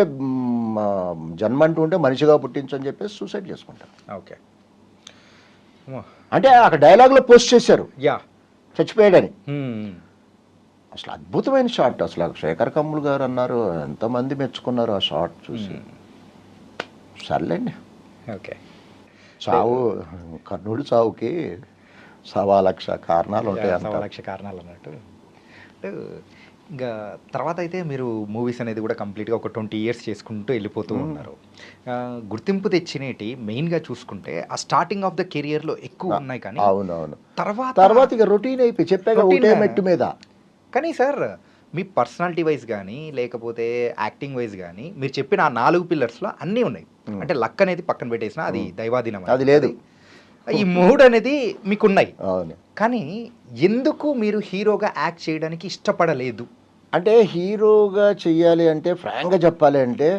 జన్మ అంటూ ఉంటే మనిషిగా పుట్టించని చెప్పేసి సూసైడ్ చేసుకుంటాడు. ఓకే, అంటే అక్కడ డైలాగ్లో పోస్ట్ చేశారు చచ్చిపోయాడని. అసలు అద్భుతమైన షాట్. అసలు శేఖర్ కమ్ములు గారు అన్నారు, ఎంతమంది మెచ్చుకున్నారు ఆ షాట్ చూసి. సర్లేండి, ఓకే. చావు, కర్ణుడి చావుకి 1,00,000 కారణాలు ఉంటాయి. 1,00,000 కారణాలు అన్నట్టు. ఇంకా తర్వాత అయితే మీరు మూవీస్ అనేది కూడా కంప్లీట్గా ఒక 20 ఇయర్స్ చేసుకుంటూ వెళ్ళిపోతూ ఉన్నారు. గుర్తింపు తెచ్చినేటి మెయిన్గా చూసుకుంటే ఆ స్టార్టింగ్ ఆఫ్ ద కెరియర్లో ఎక్కువ ఉన్నాయి, కానీ అవునవును తర్వాత ఇక రొటీన్ అయిపోయి చెప్పాక ఒకటే మెట్టు మీద. కానీ సార్ మీ పర్సనాలిటీ వైజ్ కానీ లేకపోతే యాక్టింగ్ వైజ్ కానీ మీరు చెప్పిన ఆ 4 పిల్లర్స్లో అన్నీ ఉన్నాయి. అంటే లక్ అనేది పక్కన పెట్టేసిన అది దైవాధీనం, అది లేదు. ఈ 3 అనేది మీకున్నాయి. అవును. కానీ ఎందుకు మీరు హీరోగా యాక్ట్ చేయడానికి ఇష్టపడలేదు? అంటే హీరోగా చెయ్యాలి అంటే ఫ్రాంక్గా చెప్పాలి అంటే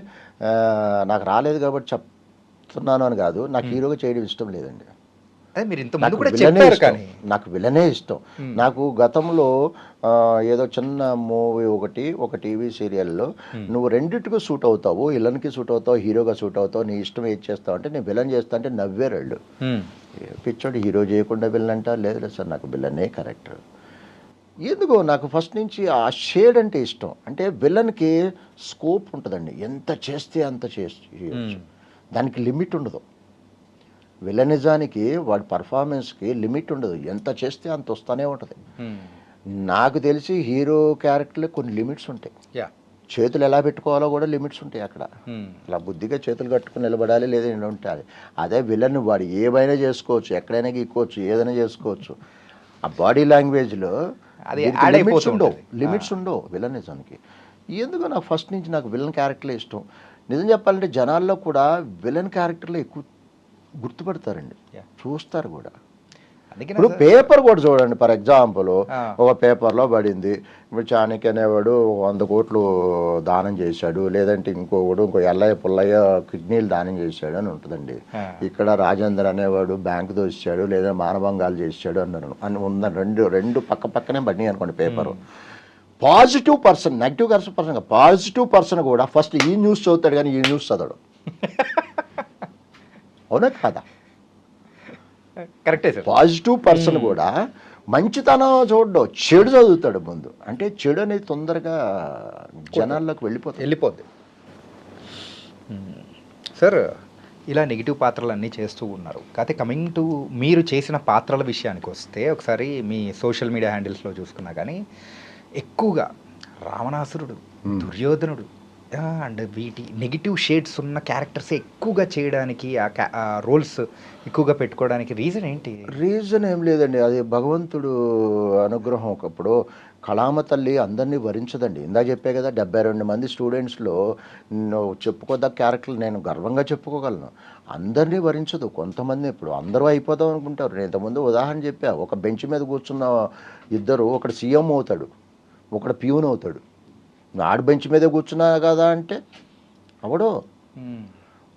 నాకు రాలేదు కాబట్టి చెప్తున్నాను అని కాదు, నాకు హీరోగా చేయడం ఇష్టం లేదండి. అదే మీరు ఇంత ముందు కూడా చెప్పారు, కానీ నాకు విలనే ఇష్టం. నాకు గతంలో ఏదో చిన్న మూవీ ఒక టీవీ సీరియల్లో నువ్వు రెండింటికి సూట్ అవుతావు, విలన్కి సూట్ అవుతావు, హీరోగా సూట్ అవుతావు, నీ ఇష్టం ఏది చేస్తావు అంటే నేను విలన్ చేస్తా అంటే నవ్వేరు వాళ్ళు. పిచ్చోడు హీరో చేయకుండా విలన్ అంట. లేదు సార్, నాకు విలనే కరెక్ట్. ఎందుకో నాకు ఫస్ట్ నుంచి ఆ షేడ్ అంటే ఇష్టం. అంటే విలన్కి స్కోప్ ఉంటుందండి, ఎంత చేస్తే అంత చేయొచ్చు, దానికి లిమిట్ ఉండదు. విలనిజానికి వాడి పర్ఫార్మెన్స్కి లిమిట్ ఉండదు, ఎంత చేస్తే అంత వస్తూనే ఉంటుంది. నాకు తెలిసి హీరో క్యారెక్టర్లో కొన్ని లిమిట్స్ ఉంటాయి. చేతులు ఎలా పెట్టుకోవాలో కూడా లిమిట్స్ ఉంటాయి అక్కడ. అలా బుద్ధిగా చేతులు కట్టుకుని నిలబడాలి, లేదంటే ఉంటాయి. అదే విలన్ వాడు ఏమైనా చేసుకోవచ్చు, ఎక్కడైనా గీక్కోవచ్చు, ఏదైనా చేసుకోవచ్చు. ఆ బాడీ లాంగ్వేజ్లో లిమిట్స్ ఉండవు విలనిజానికి. ఎందుకో నాకు ఫస్ట్ నుంచి నాకు విలన్ క్యారెక్టర్లే ఇష్టం. నిజం చెప్పాలంటే జనాల్లో కూడా విలన్ క్యారెక్టర్లే ఎక్కువ గుర్తుపడతారండి, Yeah. చూస్తారు కూడా. అందుకే ఇప్పుడు పేపర్ కూడా చూడండి, ఫర్ ఎగ్జాంపుల్ ఒక పేపర్లో పడింది, ఇప్పుడు చాణక్య అనేవాడు 100 కోట్లు దానం చేశాడు, లేదంటే ఇంకొకడు ఎల్లయ్య పుల్లయ్య కిడ్నీలు దానం చేశాడు అని ఉంటుందండి. ఇక్కడ రాజేంద్ర అనేవాడు బ్యాంకు దోచాడు లేదా మానభంగాలు చేశాడు అని ఉందని రెండు పక్క పక్కనే పడినాయి అనుకోండి paper. Positive person, negative person, positive person కూడా ఫస్ట్ ఈ న్యూస్ చదువుతాడు కానీ ఈ న్యూస్ చదవడు. అవునా కాదా? కరెక్టే సార్. పాజిటివ్ పర్సన్ కూడా మంచితనం చూడడం, చెడు చదువుతాడు ముందు. అంటే చెడు అనేది తొందరగా జనాల్లోకి వెళ్ళిపోద్ది. సార్, ఇలా నెగిటివ్ పాత్రలు అన్నీ చేస్తూ ఉన్నారు. కాకపోతే కమింగ్ టు మీరు చేసిన పాత్రల విషయానికి వస్తే, ఒకసారి మీ సోషల్ మీడియా హ్యాండిల్స్లో చూసుకున్నా కానీ ఎక్కువగా రావణాసురుడు, దుర్యోధనుడు అండ్ వీటి నెగిటివ్ షేడ్స్ ఉన్న క్యారెక్టర్స్ ఎక్కువగా చేయడానికి, ఆ రోల్స్ ఎక్కువగా పెట్టుకోవడానికి రీజన్ ఏంటి? రీజన్ ఏం లేదండి, అది భగవంతుడు అనుగ్రహం. ఒకప్పుడు కళామ తల్లి అందరినీ వరించదండి. ఇందా చెప్పే కదా, 72 మంది స్టూడెంట్స్లో చెప్పుకోదగ్గ క్యారెక్టర్లు నేను గర్వంగా చెప్పుకోగలను. అందరినీ వరించదు, కొంతమంది. ఇప్పుడు అందరూ అయిపోదాం అనుకుంటారు. నేను ఇంతకుముందు ఉదాహరణ చెప్పా, ఒక బెంచ్ మీద కూర్చున్న ఇద్దరు, ఒకడు సీఎం అవుతాడు, ఒకడు ప్యూన్ అవుతాడు. ఆడు బెంచ్ మీద కూర్చున్నా కదా అంటే అవడు.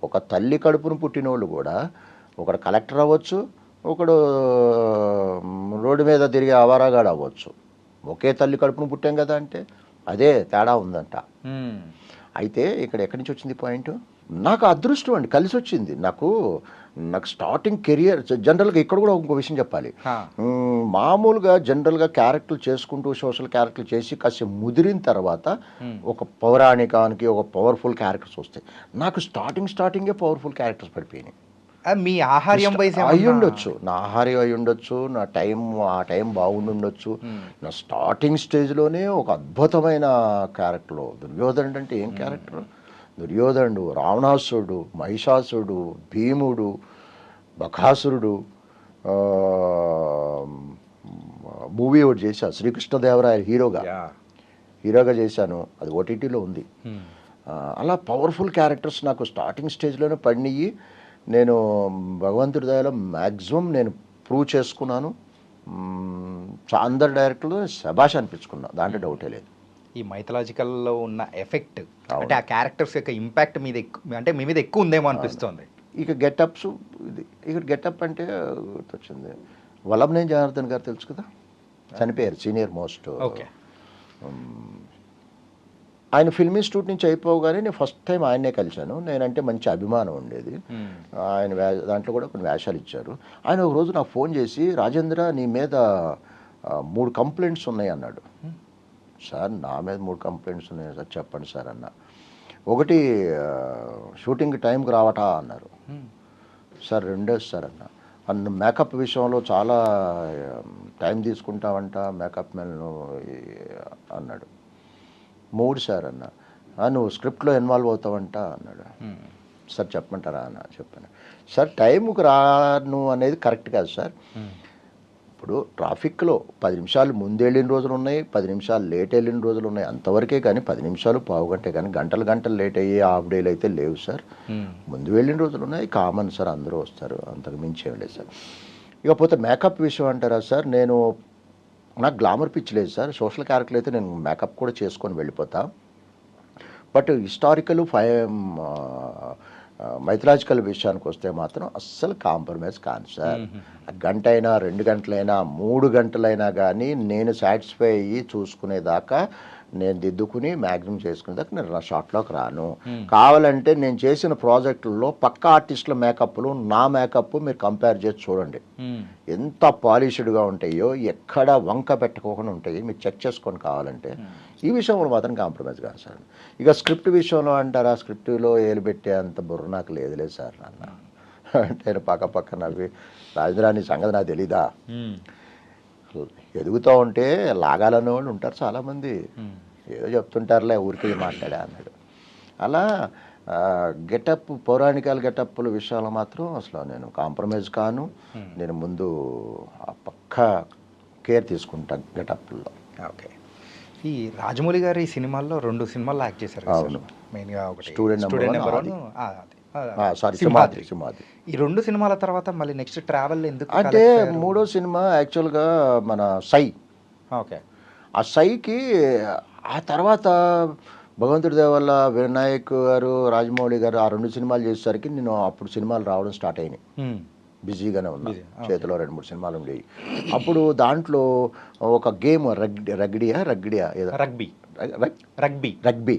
ఒక తల్లి కడుపును పుట్టినోళ్ళు కూడా ఒకడు కలెక్టర్ అవ్వచ్చు, ఒకడు రోడ్డు మీద తిరిగే అవారాగాడు అవ్వచ్చు. ఒకే తల్లి కడుపును పుట్టాం కదా అంటే అదే తేడా ఉందంట. అయితే ఇక్కడ ఎక్కడి నుంచి వచ్చింది పాయింట్? నాకు అదృష్టం అండి, కలిసి వచ్చింది. నాకు స్టార్టింగ్ కెరియర్ జనరల్గా ఇక్కడ కూడా ఇంకో విషయం చెప్పాలి. మామూలుగా జనరల్గా క్యారెక్టర్లు చేసుకుంటూ సోషల్ క్యారెక్టర్లు చేసి కాస్త ముదిరిన తర్వాత ఒక పౌరాణికానికి ఒక పవర్ఫుల్ క్యారెక్టర్స్ వస్తాయి. నాకు స్టార్టింగే పవర్ఫుల్ క్యారెక్టర్స్ పడిపోయినాయి. మీ ఆహార్యం అయి ఉండొచ్చు, నా ఆహార్యం అయి ఉండొచ్చు, నా ఆ టైం బాగుండుండొచ్చు. నా స్టార్టింగ్ స్టేజ్లోనే ఒక అద్భుతమైన క్యారెక్టర్లో దుర్యోధనుడు అంటే ఏం క్యారెక్టర్? దుర్యోధనుడు, రావణాసురుడు, మహిషాసురుడు, భీముడు, బకాసురుడు. మూవీ ఒకటి చేశా, శ్రీకృష్ణదేవరాయ హీరోగా చేశాను, అది ఓటీటీలో ఉంది. అలా పవర్ఫుల్ క్యారెక్టర్స్ నాకు స్టార్టింగ్ స్టేజ్లోనే పడినాయి. నేను భగవంతుడి దయలో మ్యాక్సిమం నేను ప్రూవ్ చేసుకున్నాను. అందరు డైరెక్టర్లు శభాష్ అనిపించుకున్నా, దాంట్లో డౌటే లేదు. ఈ మైథలాజికల్లో ఉన్న ఎఫెక్ట్ అంటే ఆ క్యారెక్టర్స్ యొక్క ఇంపాక్ట్ మీద అంటే మీ మీద ఎక్కువ ఉందేమో అనిపిస్తుంది. ఇక గెటప్స్, ఇక్కడ గెటప్ అంటే గుర్తొచ్చింది, వల్లభనేని జనార్దన్ గారు తెలుసు కదా, చనిపోయారు, సీనియర్ మోస్ట్. ఓకే. ఆయన ఫిల్మ్ ఇన్స్టిట్యూట్ నుంచి అయిపోగానే నేను ఫస్ట్ టైం ఆయన్నే కలిశాను. నేనంటే మంచి అభిమానం ఉండేది. ఆయన దాంట్లో కూడా కొన్ని వేషాలు ఇచ్చారు. ఆయన ఒక రోజు నాకు ఫోన్ చేసి, రాజేంద్ర నీ మీద 3 కంప్లైంట్స్ ఉన్నాయి అన్నాడు. సార్ నా మీద 3 కంప్లైంట్స్ ఉన్నాయి సార్, చెప్పండి సార్ అన్న. ఒకటి షూటింగ్ టైంకి రావటా అన్నారు సార్. రెండోది సార్ అన్న మేకప్ విషయంలో చాలా టైం తీసుకుంటావంట మేకప్ మెన్ అన్నాడు. 3 సార్ అన్న, నువ్వు స్క్రిప్ట్లో ఇన్వాల్వ్ అవుతావంట అన్నాడు. సార్ చెప్పమంటారా అన్న. చెప్పాను సార్, టైంకి రాను అనేది కరెక్ట్ కాదు సార్. ఇప్పుడు ట్రాఫిక్లో 10 నిమిషాలు ముందు వెళ్ళిన రోజులు ఉన్నాయి, 10 నిమిషాలు లేట్ వెళ్ళిన రోజులు ఉన్నాయి, అంతవరకే. కానీ 10 నిమిషాలు పావుగంటే కానీ గంటలు లేట్ అయ్యి హాఫ్ డేలు అయితే లేవు సార్. ముందు వెళ్ళిన రోజులు ఉన్నాయి, కామన్ సార్, అందరూ వస్తారు, అంతకు మించి ఏం లేదు సార్. ఇకపోతే మేకప్ విషయం అంటారా సార్, నాకు గ్లామర్ పిచ్ లేదు సార్. సోషల్ క్యారెక్టర్లు అయితే నేను మేకప్ కూడా చేసుకొని వెళ్ళిపోతా. బట్ హిస్టారికల్ మైథలాజికల్ విషయానికి వస్తే మాత్రం అస్సలు కాంప్రమైజ్ కాను సార్. గంట అయినా 2 గంటలైనా 3 గంటలైనా కానీ నేను సాటిస్ఫై అయ్యి చూసుకునేదాకా, నేను దిద్దుకుని మ్యాక్సిమం చేసుకునేదాకా నేను నా షాట్లోకి రాను. కావాలంటే నేను చేసిన ప్రాజెక్టుల్లో పక్క ఆర్టిస్టుల మేకప్లు నా మేకప్ మీరు కంపేర్ చేసి చూడండి, ఎంత పాలిష్డ్గా ఉంటాయో, ఎక్కడ వంక పెట్టుకోకుండా ఉంటాయి, మీరు చెక్ చేసుకొని కావాలంటే. ఈ విషయంలో మాత్రం కాంప్రమైజ్ కాదు సార్. ఇక స్క్రిప్ట్ విషయంలో అంటారా, స్క్రిప్ట్లో ఏలు పెట్టే అంత బుర్ర నాకు లేదులేదు సార్ నాన్న అంటే పక్క నవ్వి, రాజధాని సంగతి నాకు తెలీదా, ఎదుగుతూ ఉంటే లాగాలనే వాళ్ళు ఉంటారు చాలామంది, ఏదో చెప్తుంటారులే ఊరికి మాట్లాడా అన్నాడు. అలా గెటప్, పౌరాణికాల గెటప్ల విషయాలు మాత్రం అసలు నేను కాంప్రమైజ్ కాను. నేను ముందు పక్కా కేర్ తీసుకుంటాను గెటప్లో. ఓకే. ఈ రాజమౌళి గారు ఈ సినిమాల్లో 2 సినిమాల్లో యాక్ట్ చేశారు కదా సార్. అవును. మెయిన్గా ఒకటి student number number sorry Simhadri. Simhadri. ఈ 2 సినిమాల తర్వాత మళ్ళీ నెక్స్ట్ ట్రావెల్ ఎందుకు అంటే మూడో సినిమా యాక్చువల్గా మన సై. ఓకే. ఆ సైకి ఆ తర్వాత భగవంతుడి దయ వల్ల వినాయక్ గారు రాజమౌళి గారు ఆ 2 సినిమాలు చేసేసరికి నేను అప్పుడు సినిమాలు రావడం స్టార్ట్ అయినాయి. బిజీగానే ఉన్నా, చేతిలో 2-3 సినిమాలు ఉండేవి. అప్పుడు దాంట్లో ఒక గేమ్ రగ్డియా ఏదో రగ్బీ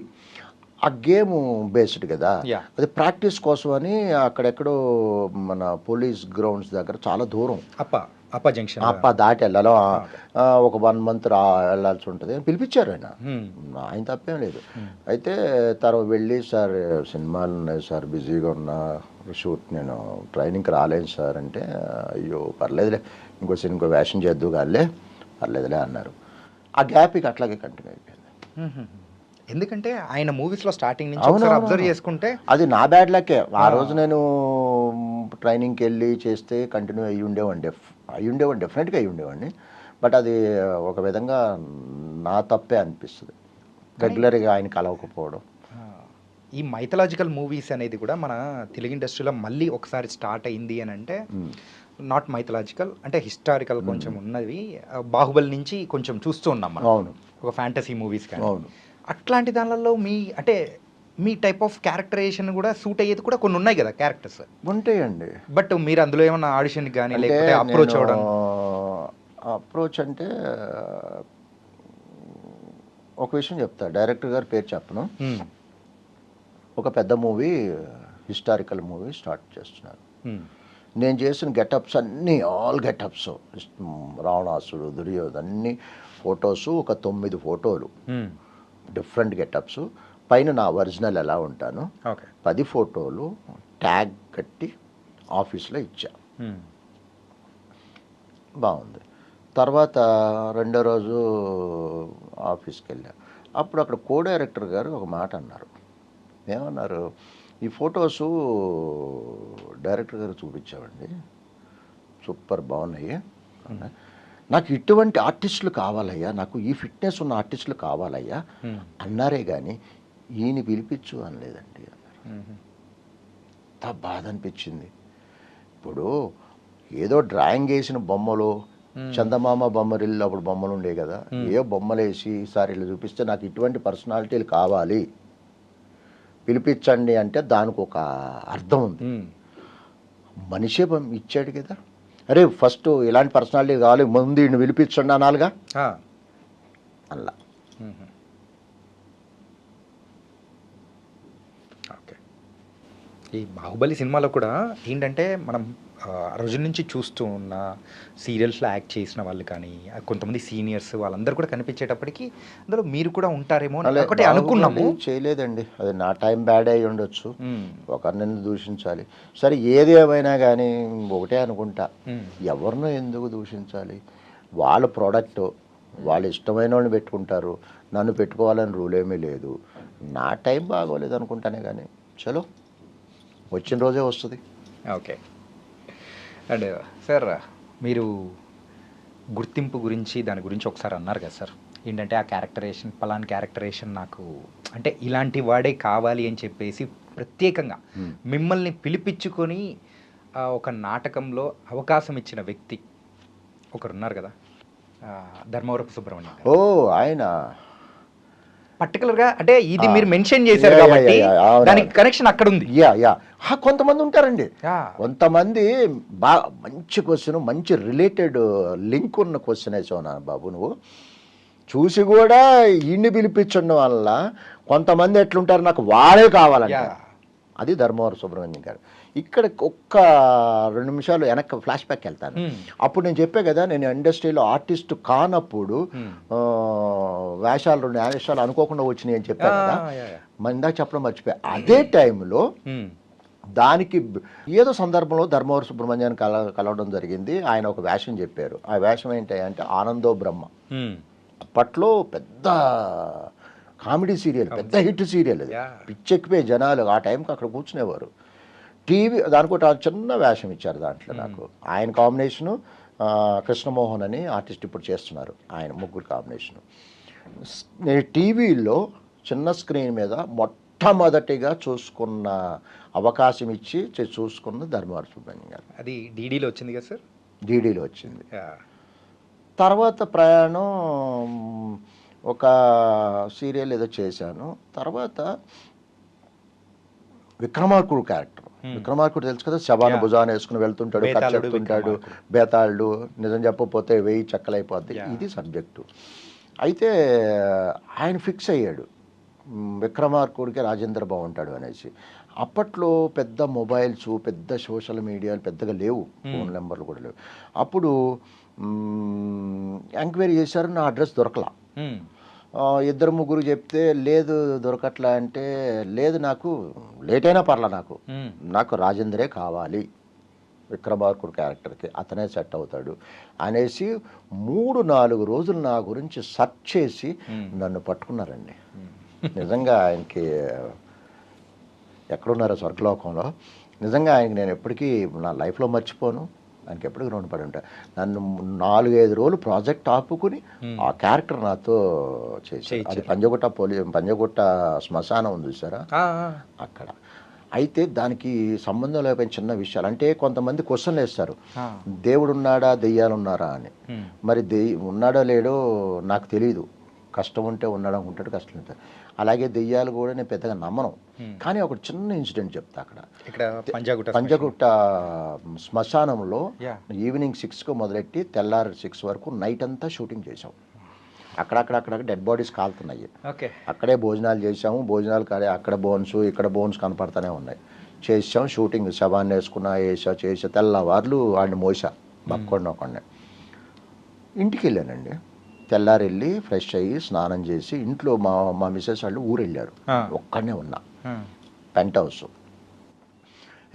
ఆ గేమ్ బేస్డ్ కదా, అది ప్రాక్టీస్ కోసం అని అక్కడెక్కడో మన పోలీస్ గ్రౌండ్స్ దగ్గర చాలా దూరం అప్ప దాటి వెళ్ళాలి, ఒక 1 మంత్ వెళ్ళాల్సి ఉంటుంది అని పిలిపించారు. ఆయన తప్పేం లేదు. అయితే తర్వాత వెళ్ళి సార్ సినిమాలు ఉన్నాయి సార్, బిజీగా ఉన్నా, షూట్ నేను ట్రైనింగ్కి రాలేను సార్ అంటే, అయ్యో పర్లేదులే ఇంకో వేషం చేద్దు కాలే పర్లేదులే అన్నారు. ఆ గ్యాప్ ఇక అట్లాగే కంటిన్యూ అయిపోయింది. ఎందుకంటే ఆయన మూవీస్లో స్టార్టింగ్ నుంచి అబ్జర్వ్ చేసుకుంటే అది నా బ్యాడ్ లక్కే. ఆ రోజు నేను ట్రైనింగ్కి వెళ్ళి చేస్తే కంటిన్యూ అయ్యి ఉండేవాడిని, డెఫినెట్గా అయ్యి ఉండేవాడిని. బట్ అది ఒక విధంగా నా తప్పే అనిపిస్తుంది, రెగ్యులర్గా ఆయన కలవకపోవడం. ఈ మైథలాజికల్ మూవీస్ అనేది కూడా మన తెలుగు ఇండస్ట్రీలో మళ్ళీ ఒకసారి స్టార్ట్ అయింది అని అంటే, నాట్ మైథలాజికల్ అంటే హిస్టారికల్ కొంచెం ఉన్నవి. బాహుబలి నుంచి కొంచెం చూస్తూ ఉన్నాం మనం. అవును. ఒక ఫ్యాంటసీ మూవీస్ కానీ. అవును. అట్లాంటి దానిలో మీ టైప్ ఆఫ్ క్యారెక్టరైజేషన్ కూడా సూట్ అయ్యేది కూడా కొన్ని ఉన్నాయి కదా క్యారెక్టర్స్ ఉంటాయండి. బట్ మీరు అందులో ఏమన్నా ఆడిషన్ కానీ లేకపోతే అప్రోచ్ అంటే ఒక విషయం చెప్తా, డైరెక్టర్ గారి పేరు చెప్పను. ఒక పెద్ద మూవీ, హిస్టారికల్ మూవీ స్టార్ట్ చేస్తున్నారు. నేను చేసిన గెటప్స్ అన్నీ ఆల్ గెటప్స్, రావణాసుడు, దుర్యోధన అన్ని ఫొటోస్, ఒక 9 ఫోటోలు డిఫరెంట్ గెటప్స్. పైన నా ఒరిజినల్ ఎలా ఉంటాను, 10 ఫోటోలు ట్యాగ్ కట్టి ఆఫీస్లో ఇచ్చా. బాగుంది. తర్వాత రెండో రోజు ఆఫీస్కి వెళ్ళా. అప్పుడు అక్కడ కో డైరెక్టర్ గారు ఒక మాట అన్నారు. ఏమన్నారు, ఈ ఫొటోసు డైరెక్టర్ గారు చూపించామండి, సూపర్ బాగున్నాయి, నాకు ఇటువంటి ఆర్టిస్టులు కావాలయ్యా, నాకు ఈ ఫిట్నెస్ ఉన్న ఆర్టిస్టులు కావాలయ్యా అన్నారే కానీ ఈయన పిలిపించు అనలేదండి అన్నారు. అంత బాధ అనిపించింది. ఇప్పుడు ఏదో డ్రాయింగ్ వేసిన బొమ్మలు, చందమామ బొమ్మరిల్లు అప్పుడు బొమ్మలు ఉండే కదా, ఏ బొమ్మలు వేసి సార్ ఇలా చూపిస్తే నాకు ఇటువంటి పర్సనాలిటీలు కావాలి పిలిపించండి అంటే దానికి ఒక అర్థం ఉంది. మనిషే ఇచ్చాడు కదా, అరే ఫస్ట్ ఇలాంటి పర్సనాలిటీ కావాలి, ముందు ఈయన పిలిపించండి అనాలిగా. అలా ఓకే. ఈ బాహుబలి సినిమాలో కూడా ఏంటంటే మనం రోజు నుంచి చూస్తూ ఉన్న సీరియల్స్లో యాక్ట్ చేసిన వాళ్ళు కానీ కొంతమంది సీనియర్స్ వాళ్ళందరూ కూడా కనిపించేటప్పటికి అందులో మీరు కూడా ఉంటారేమో ఒకటి అనుకున్నాము. చేయలేదండి, అది నా టైం బ్యాడ్ అయి ఉండొచ్చు, ఒకరిని దూషించాలి. సరే ఏది ఏమైనా కానీ ఒకటే అనుకుంటా, ఎవరినో ఎందుకు దూషించాలి, వాళ్ళ ప్రోడక్ట్ వాళ్ళు ఇష్టమైన వాళ్ళని పెట్టుకుంటారు, నన్ను పెట్టుకోవాలని రూల్ ఏమీ లేదు. నా టైం బాగోలేదు అనుకుంటానే కానీ చలో వచ్చిన రోజే వస్తుంది. ఓకే. అండ్ సార్ మీరు గుర్తింపు గురించి దాని గురించి ఒకసారి అన్నారు కదా సార్, ఏంటంటే ఆ క్యారెక్టరేషన్ పలానా క్యారెక్టరేషన్ నాకు అంటే ఇలాంటి వాడే కావాలి అని చెప్పేసి ప్రత్యేకంగా మిమ్మల్ని పిలిపించుకొని ఒక నాటకంలో అవకాశం ఇచ్చిన వ్యక్తి ఒకరున్నారు కదా, ధర్మవరపు సుబ్రహ్మణ్యం. ఓ ఆయన పర్టికులర్గా అంటే ఇది మీరు మెన్షన్ చేశారు కాబట్టి దానికి కనెక్షన్ అక్కడ ఉంది. కొంతమంది ఉంటారండి, కొంతమంది బాగా మంచి క్వశ్చన్, మంచి రిలేటెడ్ లింక్ ఉన్న క్వశ్చన్ వేసావు బాబు నువ్వు. చూసి కూడా ఇన్ని పిలిపించడం వల్ల కొంతమంది ఎట్లుంటారు, నాకు వాడే కావాలంట. అది ధర్మవరం సుబ్రహ్మణ్యం గారు. ఇక్కడ ఒక్క 2 నిమిషాలు వెనక్కి ఫ్లాష్ బ్యాక్ వెళ్తాను. అప్పుడు నేను చెప్పే కదా, నేను ఇండస్ట్రీలో ఆర్టిస్ట్ కానప్పుడు వేషాలు 2 వేషాలు అనుకోకుండా వచ్చినాయి అని చెప్పాను కదా, ఇందాక చెప్పడం మర్చిపోయా. అదే టైంలో దానికి ఏదో సందర్భంలో ధర్మవరం సుబ్రహ్మణ్యాన్ని కలవడం జరిగింది. ఆయన ఒక వేషం చెప్పారు. ఆ వేషం ఏంటి అంటే ఆనందో బ్రహ్మ. అప్పట్లో పెద్ద కామెడీ సీరియల్, పెద్ద హిట్ సీరియల్, అది పిచ్చెక్కిపోయే జనాలు ఆ టైంకి అక్కడ కూర్చునేవారు. టీవీ దానికి ఒక చిన్న వేషం ఇచ్చారు దాంట్లో నాకు. ఆయన కాంబినేషను కృష్ణమోహన్ అని ఆర్టిస్ట్ ఇప్పుడు చేస్తున్నారు, ఆయన ముగ్గురు కాంబినేషను. నేను టీవీలో చిన్న స్క్రీన్ మీద మొట్టమొదటిగా చూసుకున్న అవకాశం ఇచ్చి చూసుకున్న ధర్మవరపు సుబ్రహ్మణ్యం గారు. అది డీడీలో వచ్చింది కదా సార్? డీడీలో వచ్చింది. తర్వాత ప్రయాణం ఒక సీరియల్ ఏదో చేశాను. తర్వాత విక్రమార్కుడు క్యారెక్టర్. విక్రమార్కుడు తెలుసు కదా, శవాన్ని భుజాన్ని వేసుకుని వెళ్తుంటాడు, కథ చెప్తుంటాడు, బేతాళుడు, నిజం చెప్పకపోతే 1000 చెక్కలైపోద్ది, ఇది సబ్జెక్టు. అయితే ఆయన ఫిక్స్ అయ్యాడు విక్రమార్కుడికి రాజేంద్ర బాగుంటాడు అనేసి. అప్పట్లో పెద్ద మొబైల్స్, పెద్ద సోషల్ మీడియాలు పెద్దగా లేవు, ఫోన్ నెంబర్లు కూడా లేవు. అప్పుడు ఎంక్వైరీ చేశారు, నా అడ్రస్ దొరకలా. 2-3 చెప్తే లేదు దొరకట్లా అంటే, లేదు నాకు లేట్ అయినా పర్లా, నాకు రాజేంద్రే కావాలి విక్రమార్కుడు క్యారెక్టర్కి, అతనే సెట్ అవుతాడు అనేసి 3-4 రోజులు నా గురించి సెర్చ్ చేసి నన్ను పట్టుకున్నారండి. నిజంగా ఆయనకి ఎక్కడున్నారో స్వర్గలోకంలో. నిజంగా ఆయనకి నేను ఎప్పటికీ నా లైఫ్లో మర్చిపోను, ఆయనకి ఎప్పటికీ రుణపడి ఉంటా. నన్ను 4-5 రోజులు ప్రాజెక్ట్ ఆపుకుని ఆ క్యారెక్టర్ నాతో చేసి, అది పంజగుట్ట శ్మశానం ఉంది చూసారా, అక్కడ. అయితే దానికి సంబంధం లేకపోయిన చిన్న విషయాలు అంటే, కొంతమంది క్వశ్చన్లు వేస్తారు, దేవుడు ఉన్నాడా దెయ్యాలు ఉన్నారా అని. మరి ఉన్నాడో లేడో నాకు తెలియదు, కష్టం ఉంటే ఉన్నాడు అనుకుంటాడు, కష్టం ఉంటాడు. అలాగే దెయ్యాలు కూడా నేను పెద్దగా నమ్మను. కానీ ఒక చిన్న ఇన్సిడెంట్ చెప్తా. అక్కడ పంజగుట్ట శ్మశానంలో ఈవినింగ్ 6కు మొదలెట్టి తెల్లారి 6 వరకు నైట్ అంతా షూటింగ్ చేసాం. అక్కడక్కడ డెడ్ బాడీస్ కాలుతున్నాయి. అక్కడే భోజనాలు చేసాము. భోజనాలు కాడే అక్కడ బోన్స్ ఇక్కడ బోన్స్ కనపడుతూనే ఉన్నాయి. చేసాం షూటింగ్. శవాన్ని వేసుకున్నా, చేసా తెల్లవార్లు వాడిని మోసా బక్కొండ. ఇంటికి వెళ్ళానండి. తెల్లారి వెళ్ళి ఫ్రెష్ అయ్యి స్నానం చేసి ఇంట్లో మా మిస్సెస్ వాళ్ళు ఊరు వెళ్ళారు. ఒక్కడనే ఉన్నా. Penthouse.